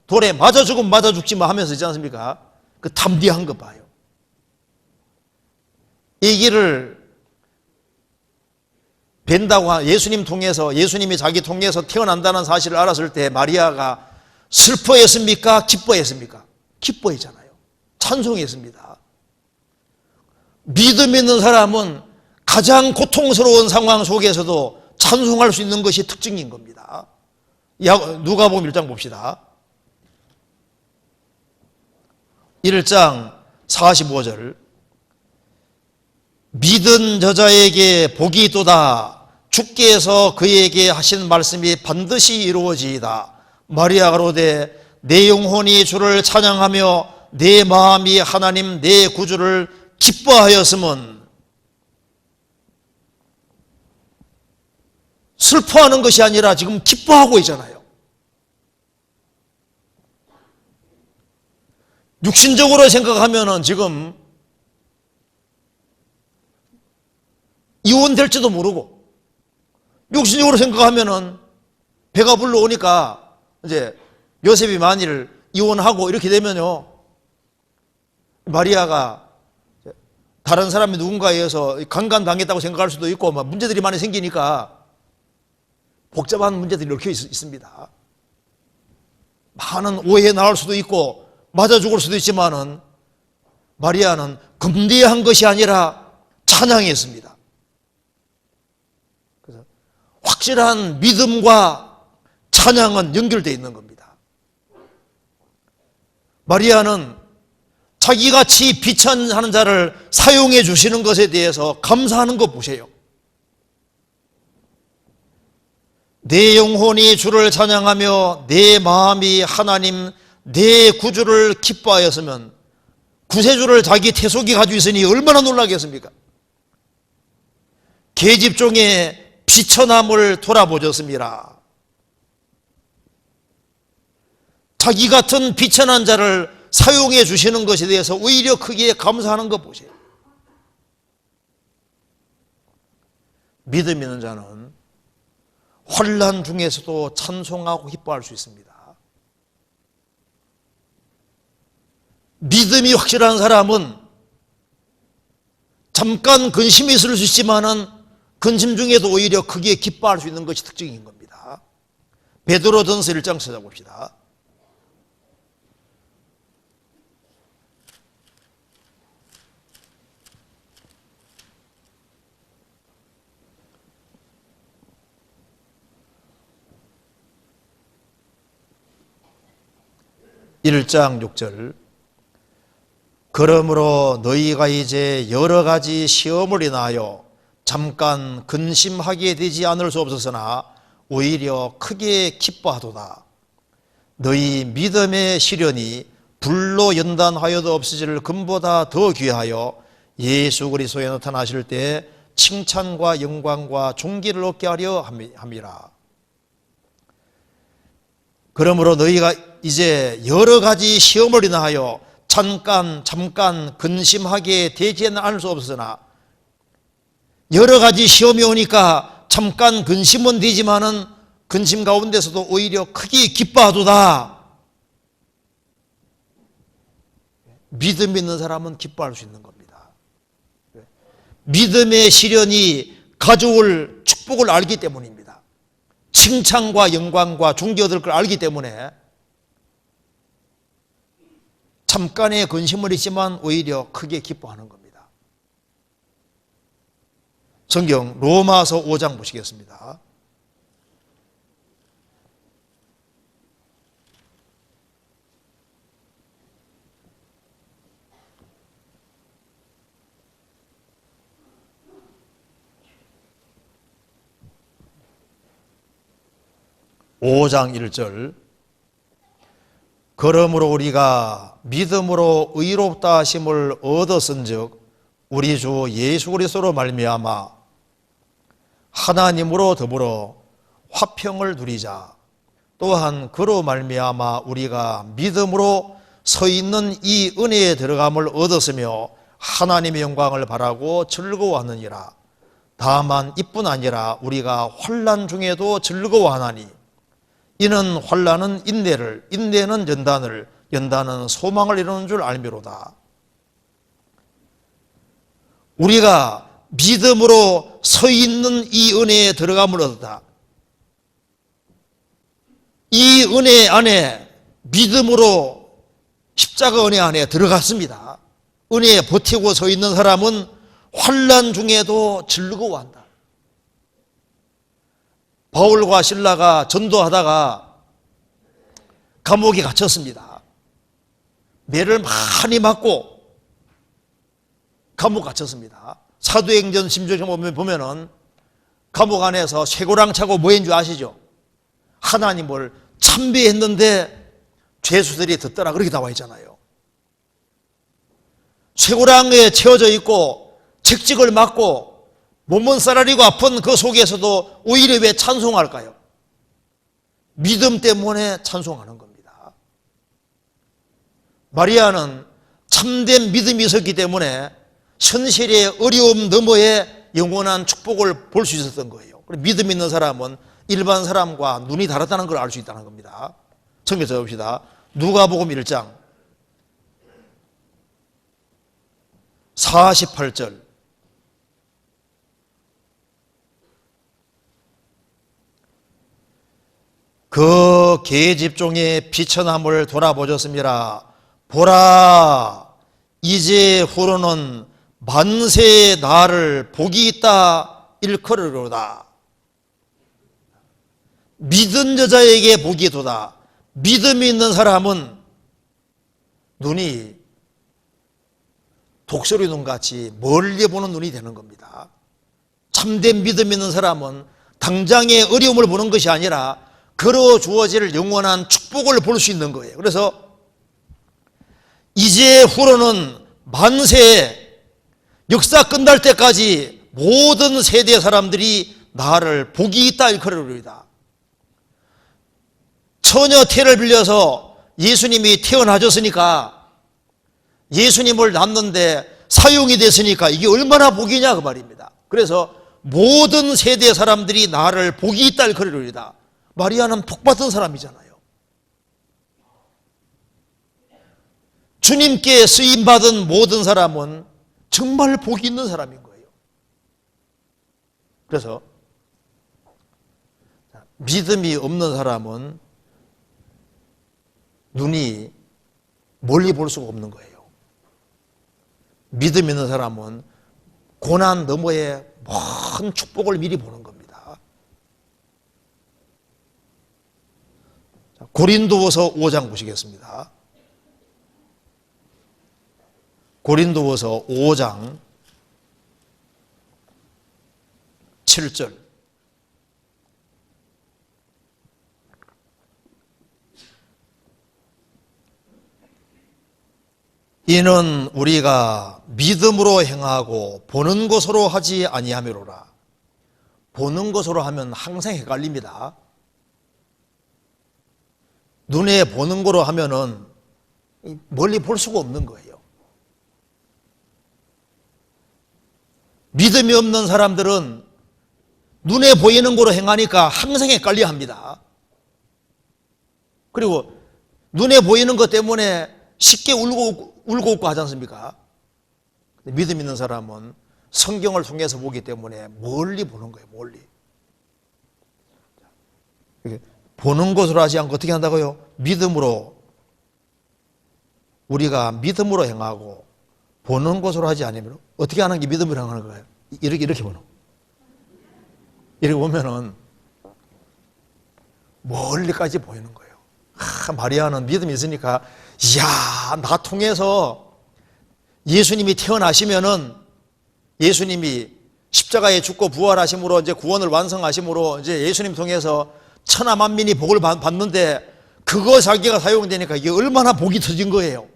돌에 맞아 죽으면 맞아 죽지만 하면서 있지 않습니까? 그 담대한 것 봐요. 이 길을 뵌다고 예수님 통해서, 예수님이 자기 통해서 태어난다는 사실을 알았을 때 마리아가 슬퍼했습니까? 기뻐했습니까? 기뻐했잖아요. 찬송했습니다. 믿음 있는 사람은 가장 고통스러운 상황 속에서도 찬송할 수 있는 것이 특징인 겁니다. 누가복음 1장 봅시다. 1장 45절. 믿은 저자에게 복이 있도다. 주께서 그에게 하신 말씀이 반드시 이루어지이다. 마리아가 가로되 내 영혼이 주를 찬양하며 내 마음이 하나님 내 구주를 기뻐하였음은, 슬퍼하는 것이 아니라 지금 기뻐하고 있잖아요. 육신적으로 생각하면은 지금 이혼될지도 모르고, 육신적으로 생각하면은 배가 불러오니까 이제 요셉이 만일 이혼하고 이렇게 되면요, 마리아가 다른 사람이 누군가에 의해서 강간당했다고 생각할 수도 있고 막 문제들이 많이 생기니까 복잡한 문제들이 얽혀 있습니다. 많은 오해 나올 수도 있고 맞아 죽을 수도 있지만은 마리아는 금대한 것이 아니라 찬양했습니다. 그래서 확실한 믿음과 찬양은 연결되어 있는 겁니다. 마리아는 자기같이 비천하는 자를 사용해 주시는 것에 대해서 감사하는 것 보세요. 내 영혼이 주를 찬양하며 내 마음이 하나님 내 구주를 기뻐하였으면, 구세주를 자기 태속이 가지고 있으니 얼마나 놀라겠습니까? 계집종의 비천함을 돌아보셨습니다. 자기 같은 비천한 자를 사용해 주시는 것에 대해서 오히려 크게 감사하는 것 보세요. 믿음 있는 자는 환난 중에서도 찬송하고 기뻐할 수 있습니다. 믿음이 확실한 사람은 잠깐 근심이 있을 수 있지만은 근심 중에도 오히려 크게 기뻐할 수 있는 것이 특징인 겁니다. 베드로전서 1장 찾아봅시다. 1장 6절. 그러므로 너희가 이제 여러 가지 시험을 인하여 잠깐 근심하게 되지 않을 수 없었으나 오히려 크게 기뻐하도다. 너희 믿음의 시련이 불로 연단하여도 없어질 금보다 더 귀하여 예수 그리스도에 나타나실 때 칭찬과 영광과 존귀를 얻게 하려 함이라. 그러므로 너희가 이제 여러 가지 시험을 인하여 잠깐 근심하게 되지 않을 수 없으나, 여러 가지 시험이 오니까 잠깐 근심은 되지만은 근심 가운데서도 오히려 크게 기뻐하도다. 믿음 있는 사람은 기뻐할 수 있는 겁니다. 믿음의 시련이 가져올 축복을 알기 때문입니다. 칭찬과 영광과 존귀 얻을 걸 알기 때문에 잠깐의 근심을 있지만 오히려 크게 기뻐하는 겁니다. 성경 로마서 5장 보시겠습니다. (5장 1절) 그러므로 우리가 믿음으로 의롭다 하심을 얻었은즉 우리 주 예수 그리스도로 말미암아 하나님으로 더불어 화평을 누리자. 또한 그로 말미암아 우리가 믿음으로 서 있는 이 은혜에 들어감을 얻었으며 하나님의 영광을 바라고 즐거워하느니라. 다만 이뿐 아니라 우리가 환난 중에도 즐거워하나니 이는 환난은 인내를, 인내는 연단을, 연단은 소망을 이루는 줄 알미로다. 우리가 믿음으로 서 있는 이 은혜에 들어감을 얻었다. 이 은혜 안에 믿음으로 십자가 은혜 안에 들어갔습니다. 은혜에 버티고 서 있는 사람은 환난 중에도 즐거워한다. 바울과 실라가 전도하다가 감옥에 갇혔습니다. 매를 많이 맞고 감옥 갇혔습니다. 사도행전 16장 보면은 감옥 안에서 쇠고랑 차고 뭐 했는 줄 아시죠? 하나님을 참배했는데 죄수들이 듣더라, 그렇게 나와 있잖아요. 쇠고랑에 채워져 있고 책직을 맞고 몸은 쌀아리고 아픈 그 속에서도 오히려 왜 찬송할까요? 믿음 때문에 찬송하는 겁니다. 마리아는 참된 믿음이 있었기 때문에 현실의 어려움 너머에 영원한 축복을 볼 수 있었던 거예요. 믿음 있는 사람은 일반 사람과 눈이 다르다는 걸 알 수 있다는 겁니다. 성경 써봅시다. 누가복음 1장 48절. 그 계집종의 비천함을 돌아보셨습니다. 보라, 이제 후로는 만세의 날을 복이 있다 일컬으로다. 믿은 여자에게 복이 도다. 믿음이 있는 사람은 눈이 독수리 눈같이 멀리 보는 눈이 되는 겁니다. 참된 믿음 있는 사람은 당장의 어려움을 보는 것이 아니라 걸어 주어질 영원한 축복을 볼 수 있는 거예요. 그래서 이제 후로는 만세, 역사 끝날 때까지 모든 세대 사람들이 나를 복이 있다 일컬으리이다. 처녀 태를 빌려서 예수님이 태어나셨으니까, 예수님을 낳는데 사용이 됐으니까 이게 얼마나 복이냐 그 말입니다. 그래서 모든 세대 사람들이 나를 복이 있다 일컬으리이다. 마리아는 복 받은 사람이잖아요. 주님께 쓰임받은 모든 사람은 정말 복이 있는 사람인 거예요. 그래서 믿음이 없는 사람은 눈이 멀리 볼 수가 없는 거예요. 믿음 있는 사람은 고난 너머에 먼 축복을 미리 보는 겁니다. 고린도후서 5장 보시겠습니다. 고린도후서 5장 7절. 이는 우리가 믿음으로 행하고 보는 것으로 하지 아니하미로라. 보는 것으로 하면 항상 헷갈립니다. 눈에 보는 거로 하면은 멀리 볼 수가 없는 거예요. 믿음이 없는 사람들은 눈에 보이는 거로 행하니까 항상 헷갈려 합니다. 그리고 눈에 보이는 것 때문에 쉽게 울고 웃고 하지 않습니까? 믿음 있는 사람은 성경을 통해서 보기 때문에 멀리 보는 거예요. 멀리. 보는 것으로 하지 않고 어떻게 한다고요? 믿음으로. 우리가 믿음으로 행하고 보는 것으로 하지 않으면 어떻게 하는 게 믿음으로 행하는 거예요? 이렇게 보는. 이렇게 보면은 멀리까지 보이는 거예요. 마리아는 믿음이 있으니까 이야, 나 통해서 예수님이 태어나시면은 예수님이 십자가에 죽고 부활하심으로 이제 구원을 완성하심으로 이제 예수님 통해서 천하 만민이 복을 받는데 그거 자기가 사용되니까 이게 얼마나 복이 터진 거예요.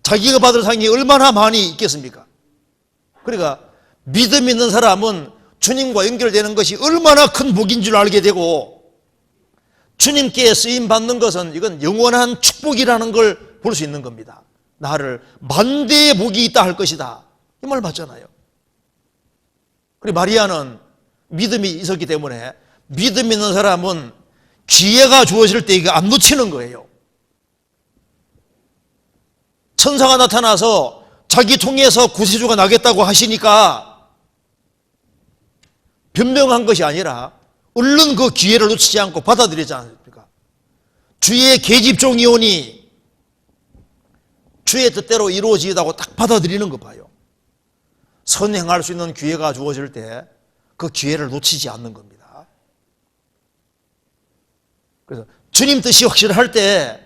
자기가 받을 상이 얼마나 많이 있겠습니까? 그러니까 믿음 있는 사람은 주님과 연결되는 것이 얼마나 큰 복인 줄 알게 되고 주님께 쓰임 받는 것은 이건 영원한 축복이라는 걸 볼 수 있는 겁니다. 나를 만대의 복이 있다 할 것이다. 이 말 맞잖아요. 그리고 마리아는 믿음이 있었기 때문에 믿음 있는 사람은 기회가 주어질 때 이거 안 놓치는 거예요. 천사가 나타나서 자기 통해서 구세주가 나겠다고 하시니까 변명한 것이 아니라 얼른 그 기회를 놓치지 않고 받아들이지 않습니까? 주의 계집종이 오니 주의 뜻대로 이루어지다고 딱 받아들이는 거 봐요. 선행할 수 있는 기회가 주어질 때 그 기회를 놓치지 않는 겁니다. 그래서 주님 뜻이 확실할 때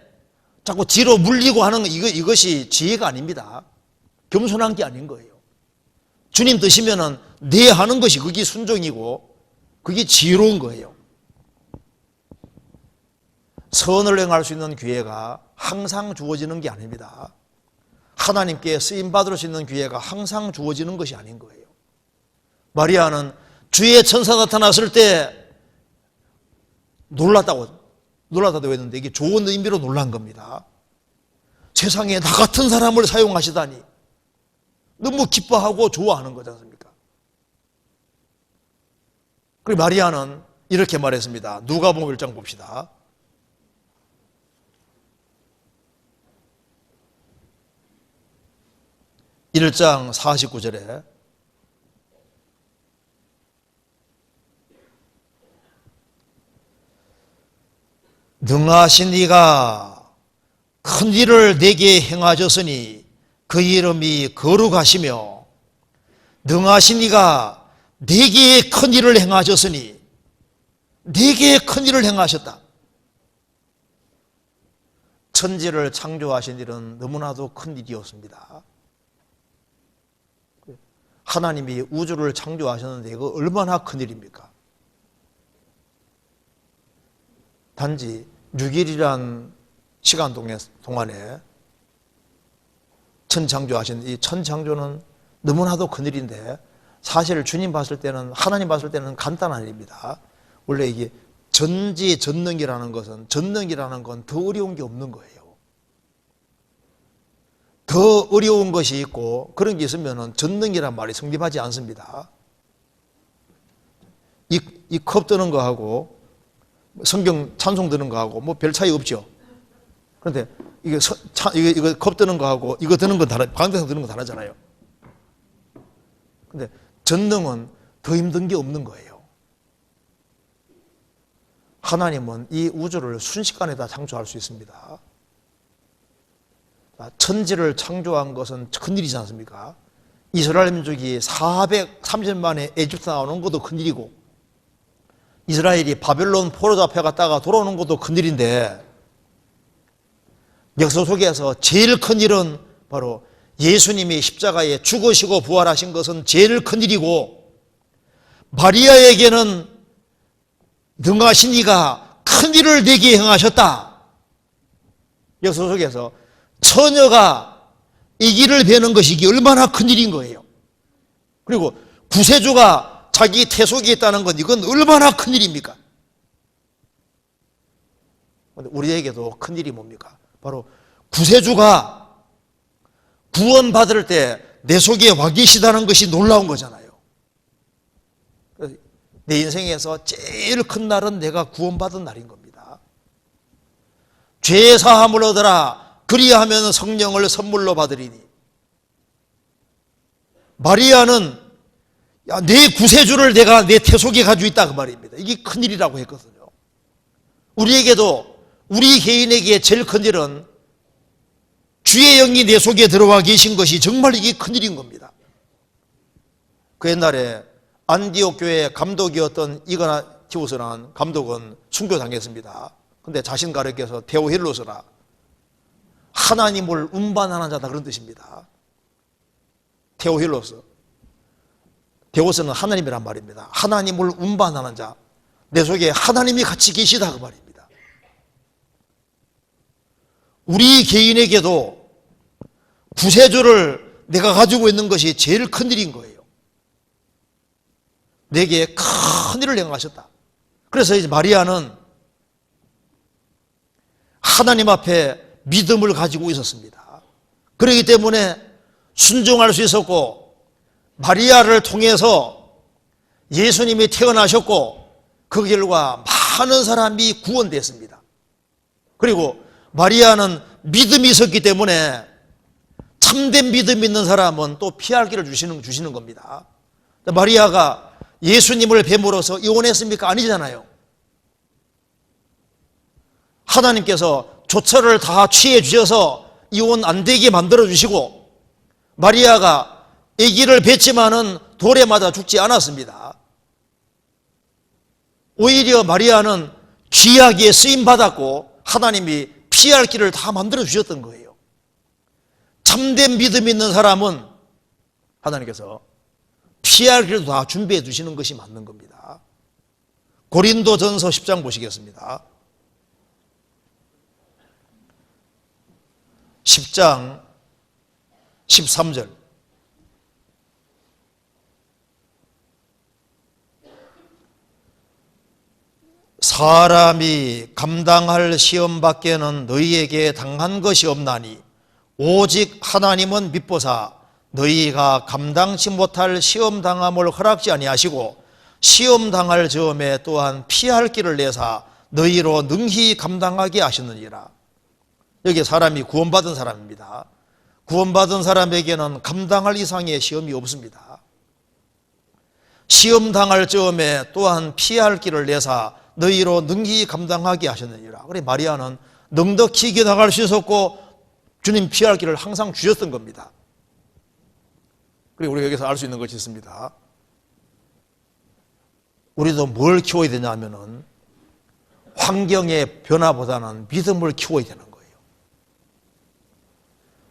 자꾸 뒤로 물리고 하는 이것이 지혜가 아닙니다. 겸손한 게 아닌 거예요. 주님 뜻이면은 내 하는 것이 그게 순종이고 그게 지혜로운 거예요. 선을 행할 수 있는 기회가 항상 주어지는 게 아닙니다. 하나님께 쓰임받을 수 있는 기회가 항상 주어지는 것이 아닌 거예요. 마리아는 주의 천사 나타났을 때 놀랐다고 했는데 이게 좋은 의미로 놀란 겁니다. 세상에 나 같은 사람을 사용하시다니 너무 기뻐하고 좋아하는 거지 않습니까? 그리고 마리아는 이렇게 말했습니다. 누가복음 1장 봅시다. (1장) 49절에 능하신 이가 큰 일을 내게 행하셨으니 그 이름이 거룩하시며 능하신 이가 내게 큰 일을 행하셨으니 내게 큰 일을 행하셨다. 천지를 창조하신 일은 너무나도 큰 일이었습니다. 하나님이 우주를 창조하셨는데 이거 얼마나 큰 일입니까? 단지 6일이란 시간 동안에 천창조하신 이 천창조는 너무나도 큰일인데 사실 주님 봤을 때는 하나님 봤을 때는 간단한 일입니다. 원래 이게 전지전능이라는 것은 전능이라는 건 더 어려운 게 없는 거예요. 더 어려운 것이 있고 그런 게 있으면 전능이란 말이 성립하지 않습니다. 이 컵 드는 거하고 성경 찬송 드는 거하고 뭐 별 차이 없죠. 그런데 이거 컵 드는 거하고 이거 드는 건 방대상 드는 건 다르잖아요. 근데 전능은 더 힘든 게 없는 거예요. 하나님은 이 우주를 순식간에 다 창조할 수 있습니다. 천지를 창조한 것은 큰일이지 않습니까? 이스라엘 민족이 430년 만에 에집트 나오는 것도 큰일이고 이스라엘이 바벨론 포로 잡혀갔다가 돌아오는 것도 큰일인데 역사 속에서 제일 큰일은 바로 예수님이 십자가에 죽으시고 부활하신 것은 제일 큰일이고, 마리아에게는 능하신 이가 큰일을 내게 행하셨다. 역사 속에서 처녀가 이 길을 베는 것이 이게 얼마나 큰일인 거예요. 그리고 구세주가 자기 태속에 있다는 건 이건 얼마나 큰일입니까? 우리에게도 큰일이 뭡니까? 바로 구세주가 구원받을 때 내 속에 와 계시다는 것이 놀라운 거잖아요. 내 인생에서 제일 큰 날은 내가 구원받은 날인 겁니다. 죄 사함을 얻으라 그리하면 성령을 선물로 받으리니. 마리아는 내 구세주를 내가 내 태속에 가지고 있다 그 말입니다. 이게 큰일이라고 했거든요. 우리에게도, 우리 개인에게 제일 큰일은 주의 영이 내 속에 들어와 계신 것이 정말 이게 큰일인 겁니다. 그 옛날에 안디옥 교회 감독이었던 이그나티우스라는 감독은 순교당했습니다. 근데 자신 가르쳐서 데오힐로스라, 하나님을 운반하는 자다 그런 뜻입니다. 데오힐로스, 데오스는 하나님이란 말입니다. 하나님을 운반하는 자, 내 속에 하나님이 같이 계시다 그 말입니다. 우리 개인에게도 구세주를 내가 가지고 있는 것이 제일 큰일인 거예요. 내게 큰일을 행하셨다. 그래서 이제 마리아는 하나님 앞에 믿음을 가지고 있었습니다. 그렇기 때문에 순종할 수 있었고, 마리아를 통해서 예수님이 태어나셨고, 그 결과 많은 사람이 구원됐습니다. 그리고 마리아는 믿음이 있었기 때문에 참된 믿음 있는 사람은 또 피할 길을 주시는 겁니다. 마리아가 예수님을 뱀으로써 이혼했습니까? 아니잖아요. 하나님께서 조처를 다 취해 주셔서 이혼 안 되게 만들어 주시고, 마리아가 아기를 뵀지만은 돌에 맞아 죽지 않았습니다. 오히려 마리아는 귀하게 쓰임 받았고 하나님이 피할 길을 다 만들어 주셨던 거예요. 참된 믿음 있는 사람은 하나님께서 피할 길도 다 준비해 주시는 것이 맞는 겁니다. 고린도전서 10장 보시겠습니다. 10장 13절. 사람이 감당할 시험 밖에는 너희에게 당한 것이 없나니 오직 하나님은 미보사 너희가 감당치 못할 시험 당함을 허락지 아니하시고 시험 당할 즈음에 또한 피할 길을 내사 너희로 능히 감당하게 하시느니라. 여기 사람이 구원받은 사람입니다. 구원받은 사람에게는 감당할 이상의 시험이 없습니다. 시험 당할 즈음에 또한 피할 길을 내사 너희로 능히 감당하게 하셨느니라. 그래 마리아는 넉넉히 이겨나갈 수 있었고 주님 피할 길을 항상 주셨던 겁니다. 그리고 우리가 여기서 알 수 있는 것이 있습니다. 우리도 뭘 키워야 되냐 하면은 환경의 변화보다는 믿음을 키워야 되는 거예요.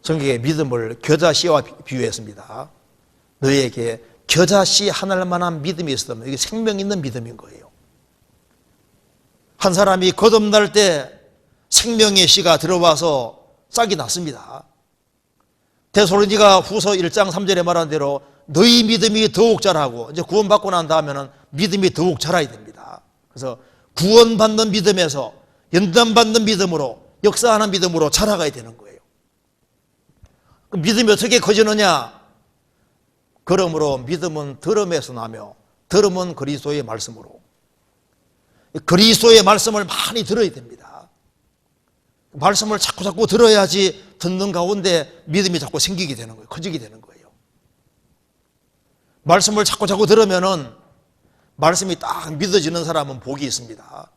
성경에 믿음을 겨자씨와 비유했습니다. 너희에게 겨자씨 하나만한 믿음이 있었다면 이게 생명 있는 믿음인 거예요. 한 사람이 거듭날 때 생명의 씨가 들어와서 싹이 났습니다. 데살로니가 후서 1장 3절에 말한 대로 너희 믿음이 더욱 자라고, 이제 구원받고 난 다음에는 믿음이 더욱 자라야 됩니다. 그래서 구원받는 믿음에서 연단받는 믿음으로, 역사하는 믿음으로 자라가야 되는 거예요. 그 믿음이 어떻게 커지느냐? 그러므로 믿음은 들음에서 나며 들음은 그리스도의 말씀으로. 그리스도의 말씀을 많이 들어야 됩니다. 말씀을 자꾸 들어야지 듣는 가운데 믿음이 자꾸 생기게 되는 거예요. 커지게 되는 거예요. 말씀을 자꾸 들으면은 말씀이 딱 믿어지는 사람은 복이 있습니다.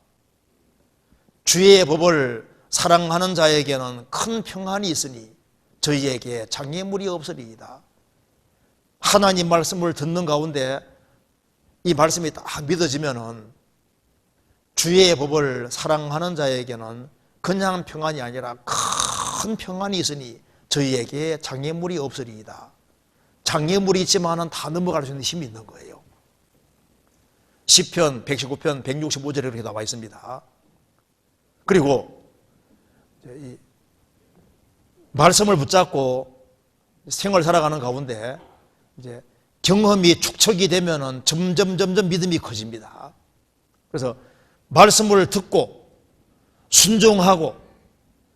주의 법을 사랑하는 자에게는 큰 평안이 있으니 저희에게 장애물이 없으리이다. 하나님 말씀을 듣는 가운데 이 말씀이 딱 믿어지면은 주의 법을 사랑하는 자에게는 그냥 평안이 아니라 큰 평안이 있으니 저희에게 장애물이 없으리이다. 장애물이 있지만은 다 넘어갈 수 있는 힘이 있는 거예요. 시편 119편 165절에 이렇게 나와 있습니다. 그리고 이 말씀을 붙잡고 생을 살아가는 가운데 이제 경험이 축적이 되면은 점점 믿음이 커집니다. 그래서 말씀을 듣고 순종하고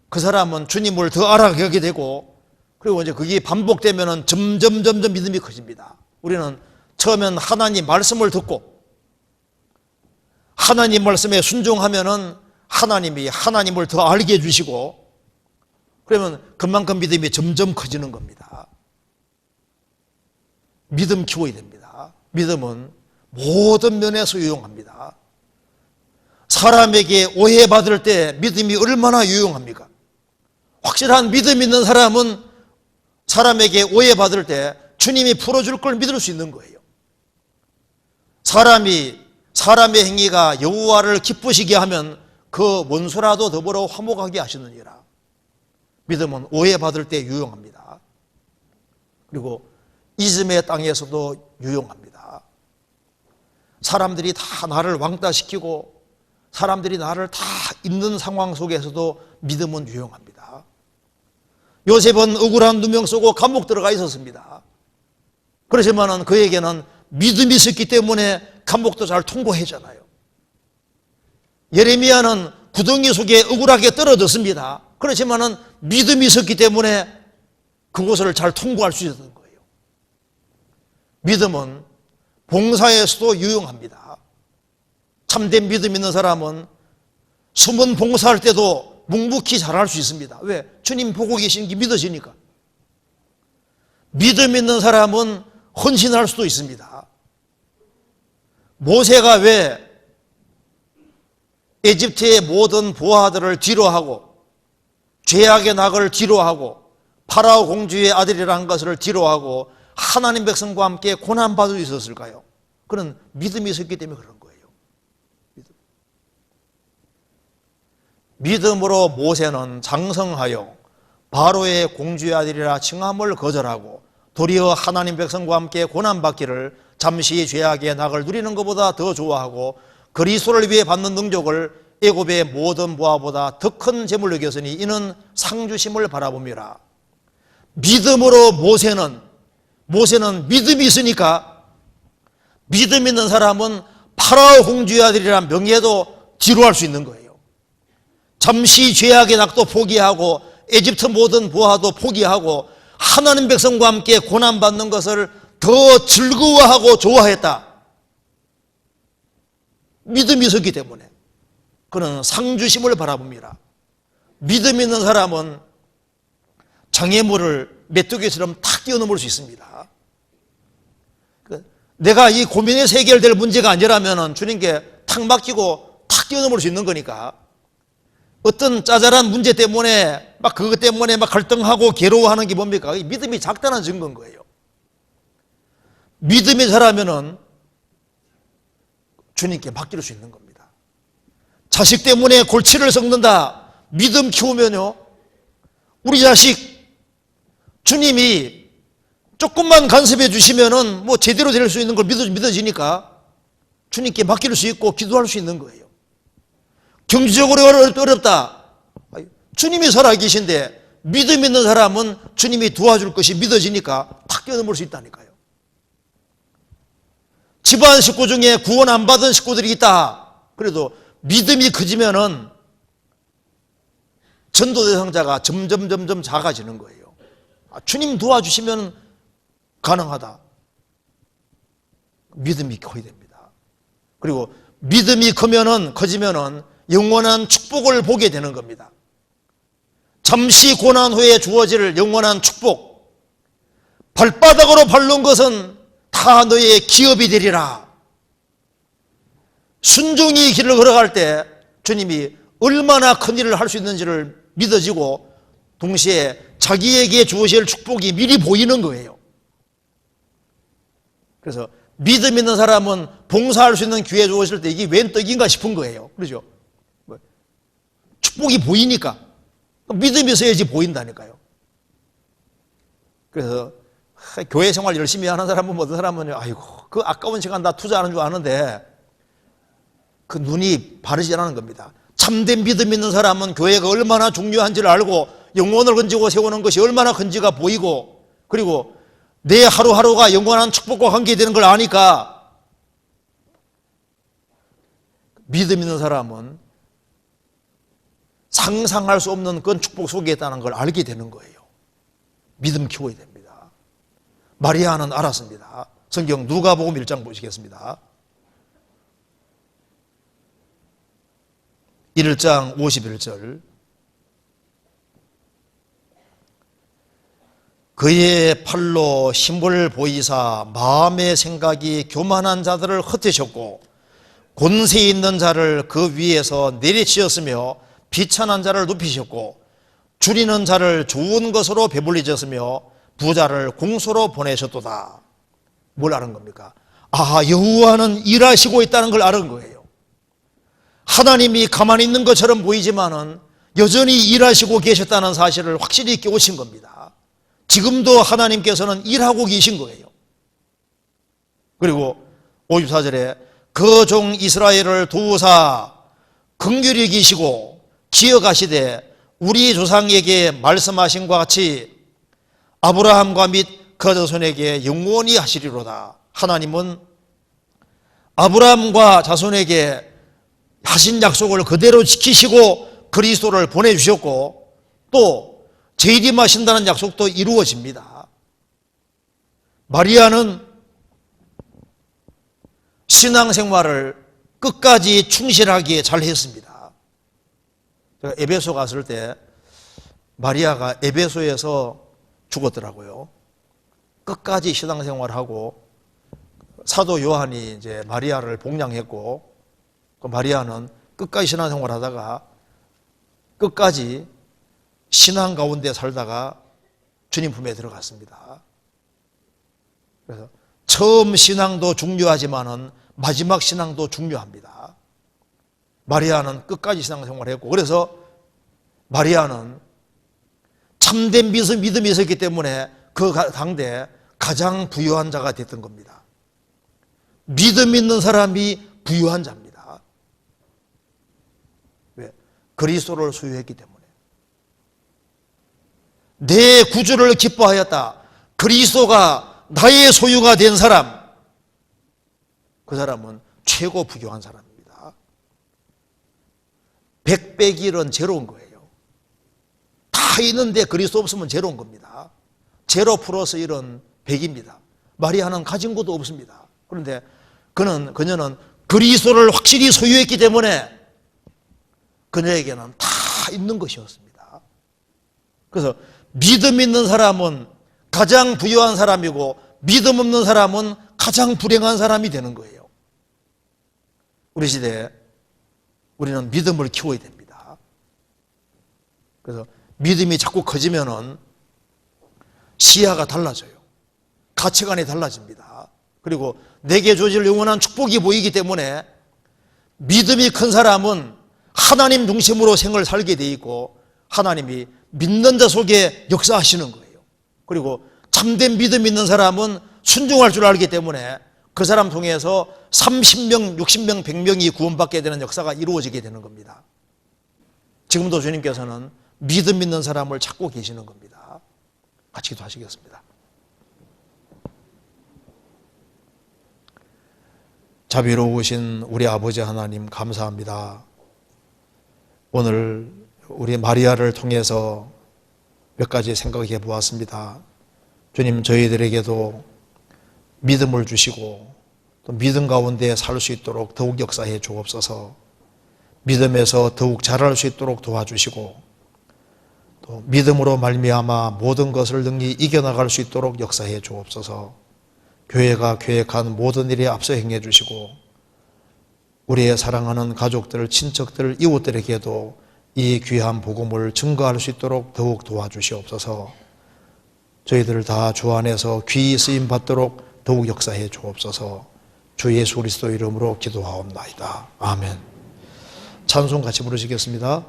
그 사람은 주님을 더 알아가게 되고, 그리고 이제 그게 반복되면은 점점 믿음이 커집니다. 우리는 처음엔 하나님 말씀을 듣고 하나님 말씀에 순종하면은 하나님이 하나님을 더 알게 해주시고, 그러면 그만큼 믿음이 점점 커지는 겁니다. 믿음 키워야 됩니다. 믿음은 모든 면에서 유용합니다. 사람에게 오해받을 때 믿음이 얼마나 유용합니까? 확실한 믿음 있는 사람은 사람에게 오해받을 때 주님이 풀어줄 걸 믿을 수 있는 거예요. 사람의 행위가 여호와를 기쁘시게 하면 그 원수라도 더불어 화목하게 하시느니라. 믿음은 오해받을 때 유용합니다. 그리고 이즘의 땅에서도 유용합니다. 사람들이 다 나를 왕따시키고 사람들이 나를 다 있는 상황 속에서도 믿음은 유용합니다. 요셉은 억울한 누명 쓰고 감옥 들어가 있었습니다. 그렇지만 그에게는 믿음이 있었기 때문에 감옥도 잘 통과했잖아요. 예레미야는 구덩이 속에 억울하게 떨어졌습니다. 그렇지만 믿음이 있었기 때문에 그곳을 잘 통과할 수 있었던 거예요. 믿음은 봉사에서도 유용합니다. 참된 믿음 있는 사람은 숨은 봉사할 때도 묵묵히 잘할 수 있습니다. 왜? 주님 보고 계시는 게 믿어지니까. 믿음 있는 사람은 헌신할 수도 있습니다. 모세가 왜 에집트의 모든 부하들을 뒤로하고 죄악의 낙을 뒤로하고 파라오 공주의 아들이라는 것을 뒤로하고 하나님 백성과 함께 고난받을 수 있었을까요? 그는 믿음이 있었기 때문에 그런 거예요. 믿음으로 모세는 장성하여 바로의 공주의 아들이라 칭함을 거절하고 도리어 하나님 백성과 함께 고난받기를 잠시 죄악의 낙을 누리는 것보다 더 좋아하고 그리스도를 위해 받는 능력을 애굽의 모든 부하보다 더 큰 재물로 여겼으니 이는 상주심을 바라봅니다. 믿음으로 모세는 믿음이 있으니까 믿음 있는 사람은 파라오 공주의 아들이라는 명예도 뒤로할 수 있는 거예요. 잠시 죄악의 낙도 포기하고 에집트 모든 부하도 포기하고 하나님 백성과 함께 고난받는 것을 더 즐거워하고 좋아했다. 믿음이 있었기 때문에 그는 상주심을 바라봅니다. 믿음 있는 사람은 장애물을 메뚜기처럼 탁 뛰어넘을 수 있습니다. 내가 이 고민에서 해결될 문제가 아니라면 주님께 탁 맡기고 탁 뛰어넘을 수 있는 거니까, 어떤 짜잘한 문제 때문에 그것 때문에 갈등하고 괴로워하는 게 뭡니까? 믿음이 작다는 증거인 거예요. 믿음이 잘하면은 주님께 맡길 수 있는 겁니다. 자식 때문에 골치를 썩는다. 믿음 키우면요, 우리 자식 주님이 조금만 간섭해 주시면은 제대로 될 수 있는 걸 믿어지니까 주님께 맡길 수 있고 기도할 수 있는 거예요. 경제적으로 어렵다. 주님이 살아계신데 믿음 있는 사람은 주님이 도와줄 것이 믿어지니까 탁 뛰어넘을 수 있다니까요. 집안 식구 중에 구원 안 받은 식구들이 있다. 그래도 믿음이 커지면은 전도 대상자가 점점 작아지는 거예요. 주님 도와주시면 가능하다. 믿음이 커야 됩니다. 그리고 믿음이 커지면은 영원한 축복을 보게 되는 겁니다. 잠시 고난 후에 주어질 영원한 축복. 발바닥으로 밟는 것은 다 너의 기업이 되리라. 순종이 길을 걸어갈 때 주님이 얼마나 큰 일을 할 수 있는지를 믿어지고 동시에 자기에게 주어질 축복이 미리 보이는 거예요. 그래서 믿음 있는 사람은 봉사할 수 있는 기회 주어질 때 이게 웬 떡인가 싶은 거예요. 그렇죠? 축복이 보이니까. 믿음이 있어야지 보인다니까요. 그래서 교회 생활 열심히 하는 사람은 어떤 사람은 아이고 그 아까운 시간 다 투자하는 줄 아는데 그 눈이 바르지 않은 겁니다. 참된 믿음 있는 사람은 교회가 얼마나 중요한지를 알고 영혼을 건지고 세우는 것이 얼마나 큰지가 보이고 그리고 내 하루하루가 영원한 축복과 관계되는 걸 아니까 믿음 있는 사람은 상상할 수 없는 그런 축복 속에 있다는 걸 알게 되는 거예요. 믿음 키워야 됩니다. 마리아는 알았습니다. 성경 누가복음 1장 보시겠습니다. 1장 51절 그의 팔로 힘을 보이사 마음의 생각이 교만한 자들을 흩으셨고 권세 있는 자를 그 위에서 내리치셨으며 비천한 자를 눕히셨고 줄이는 자를 좋은 것으로 배불리셨으며 부자를 공소로 보내셨도다. 뭘 아는 겁니까? 여호와는 일하시고 있다는 걸 아는 거예요. 하나님이 가만히 있는 것처럼 보이지만은 여전히 일하시고 계셨다는 사실을 확실히 깨우친 겁니다. 지금도 하나님께서는 일하고 계신 거예요. 그리고 54절에 그 종 이스라엘을 도우사 긍휼히 계시고 기억하시되 우리 조상에게 말씀하신 것 같이 아브라함과 및 그 자손에게 영원히 하시리로다. 하나님은 아브라함과 자손에게 하신 약속을 그대로 지키시고 그리스도를 보내주셨고 또 재림하신다는 약속도 이루어집니다. 마리아는 신앙생활을 끝까지 충실하게 잘 했습니다. 제가 에베소 갔을 때 마리아가 에베소에서 죽었더라고요. 끝까지 신앙생활하고 사도 요한이 이제 마리아를 복양했고 그 마리아는 끝까지 신앙생활하다가 끝까지 신앙 가운데 살다가 주님 품에 들어갔습니다. 그래서 처음 신앙도 중요하지만은 마지막 신앙도 중요합니다. 마리아는 끝까지 신앙생활했고 그래서 마리아는 참된 믿음이 있었기 때문에 그 당대 가장 부유한 자가 됐던 겁니다. 믿음 있는 사람이 부유한 자입니다. 왜? 그리스도를 소유했기 때문에. 내 구주를 기뻐하였다. 그리스도가 나의 소유가 된 사람, 그 사람은 최고 부유한 사람입니다. 100 빼기 1은 제로인 거예요. 다 있는데 그리스도 없으면 제로인 겁니다. 제로 플러스 1은 100입니다. 마리아는 가진 것도 없습니다. 그런데 그녀는 그리스도를 확실히 소유했기 때문에 그녀에게는 다 있는 것이었습니다. 그래서 믿음 있는 사람은 가장 부유한 사람이고 믿음 없는 사람은 가장 불행한 사람이 되는 거예요. 우리 시대에 우리는 믿음을 키워야 됩니다. 그래서 믿음이 자꾸 커지면은 시야가 달라져요. 가치관이 달라집니다. 그리고 내게 주어질 영원한 축복이 보이기 때문에 믿음이 큰 사람은 하나님 중심으로 생을 살게 돼 있고 하나님이 믿는 자 속에 역사하시는 거예요. 그리고 참된 믿음 있는 사람은 순종할 줄 알기 때문에 그 사람 통해서 30명, 60명, 100명이 구원받게 되는 역사가 이루어지게 되는 겁니다. 지금도 주님께서는 믿음 있는 사람을 찾고 계시는 겁니다. 같이 기도하시겠습니다. 자비로우신 우리 아버지 하나님 감사합니다. 오늘 우리 마리아를 통해서 몇 가지 생각해 보았습니다. 주님, 저희들에게도 믿음을 주시고 또 믿음 가운데 살 수 있도록 더욱 역사해 주옵소서. 믿음에서 더욱 자랄 수 있도록 도와주시고 또 믿음으로 말미암아 모든 것을 능히 이겨나갈 수 있도록 역사해 주옵소서. 교회가 계획한 모든 일에 앞서 행해 주시고 우리의 사랑하는 가족들, 친척들, 이웃들에게도 이 귀한 복음을 증거할 수 있도록 더욱 도와주시옵소서. 저희들 다 주 안에서 귀히 쓰임 받도록 더욱 역사해 주옵소서. 주 예수 그리스도 이름으로 기도하옵나이다. 아멘. 찬송 같이 부르시겠습니다.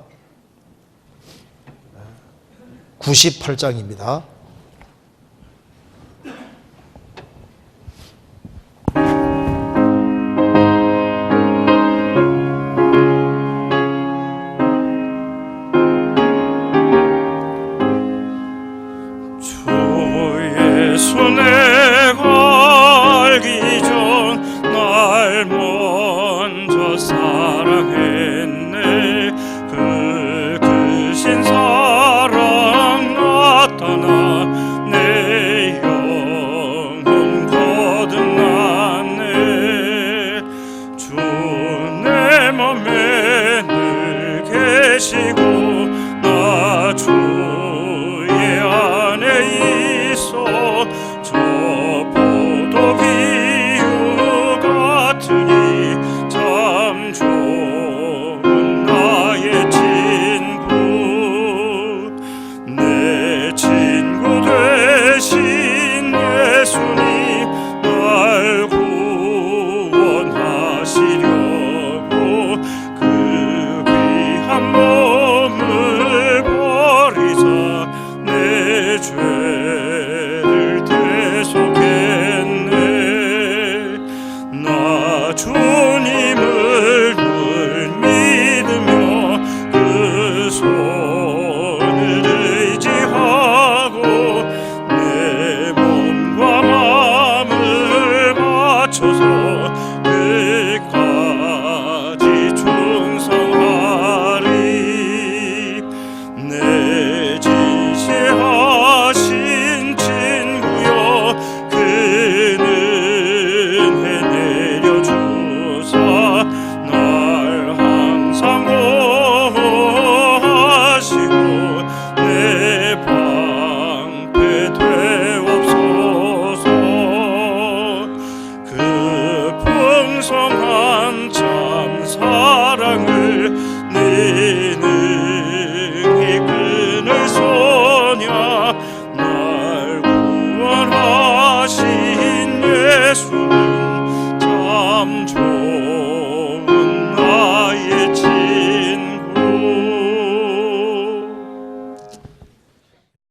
98장입니다.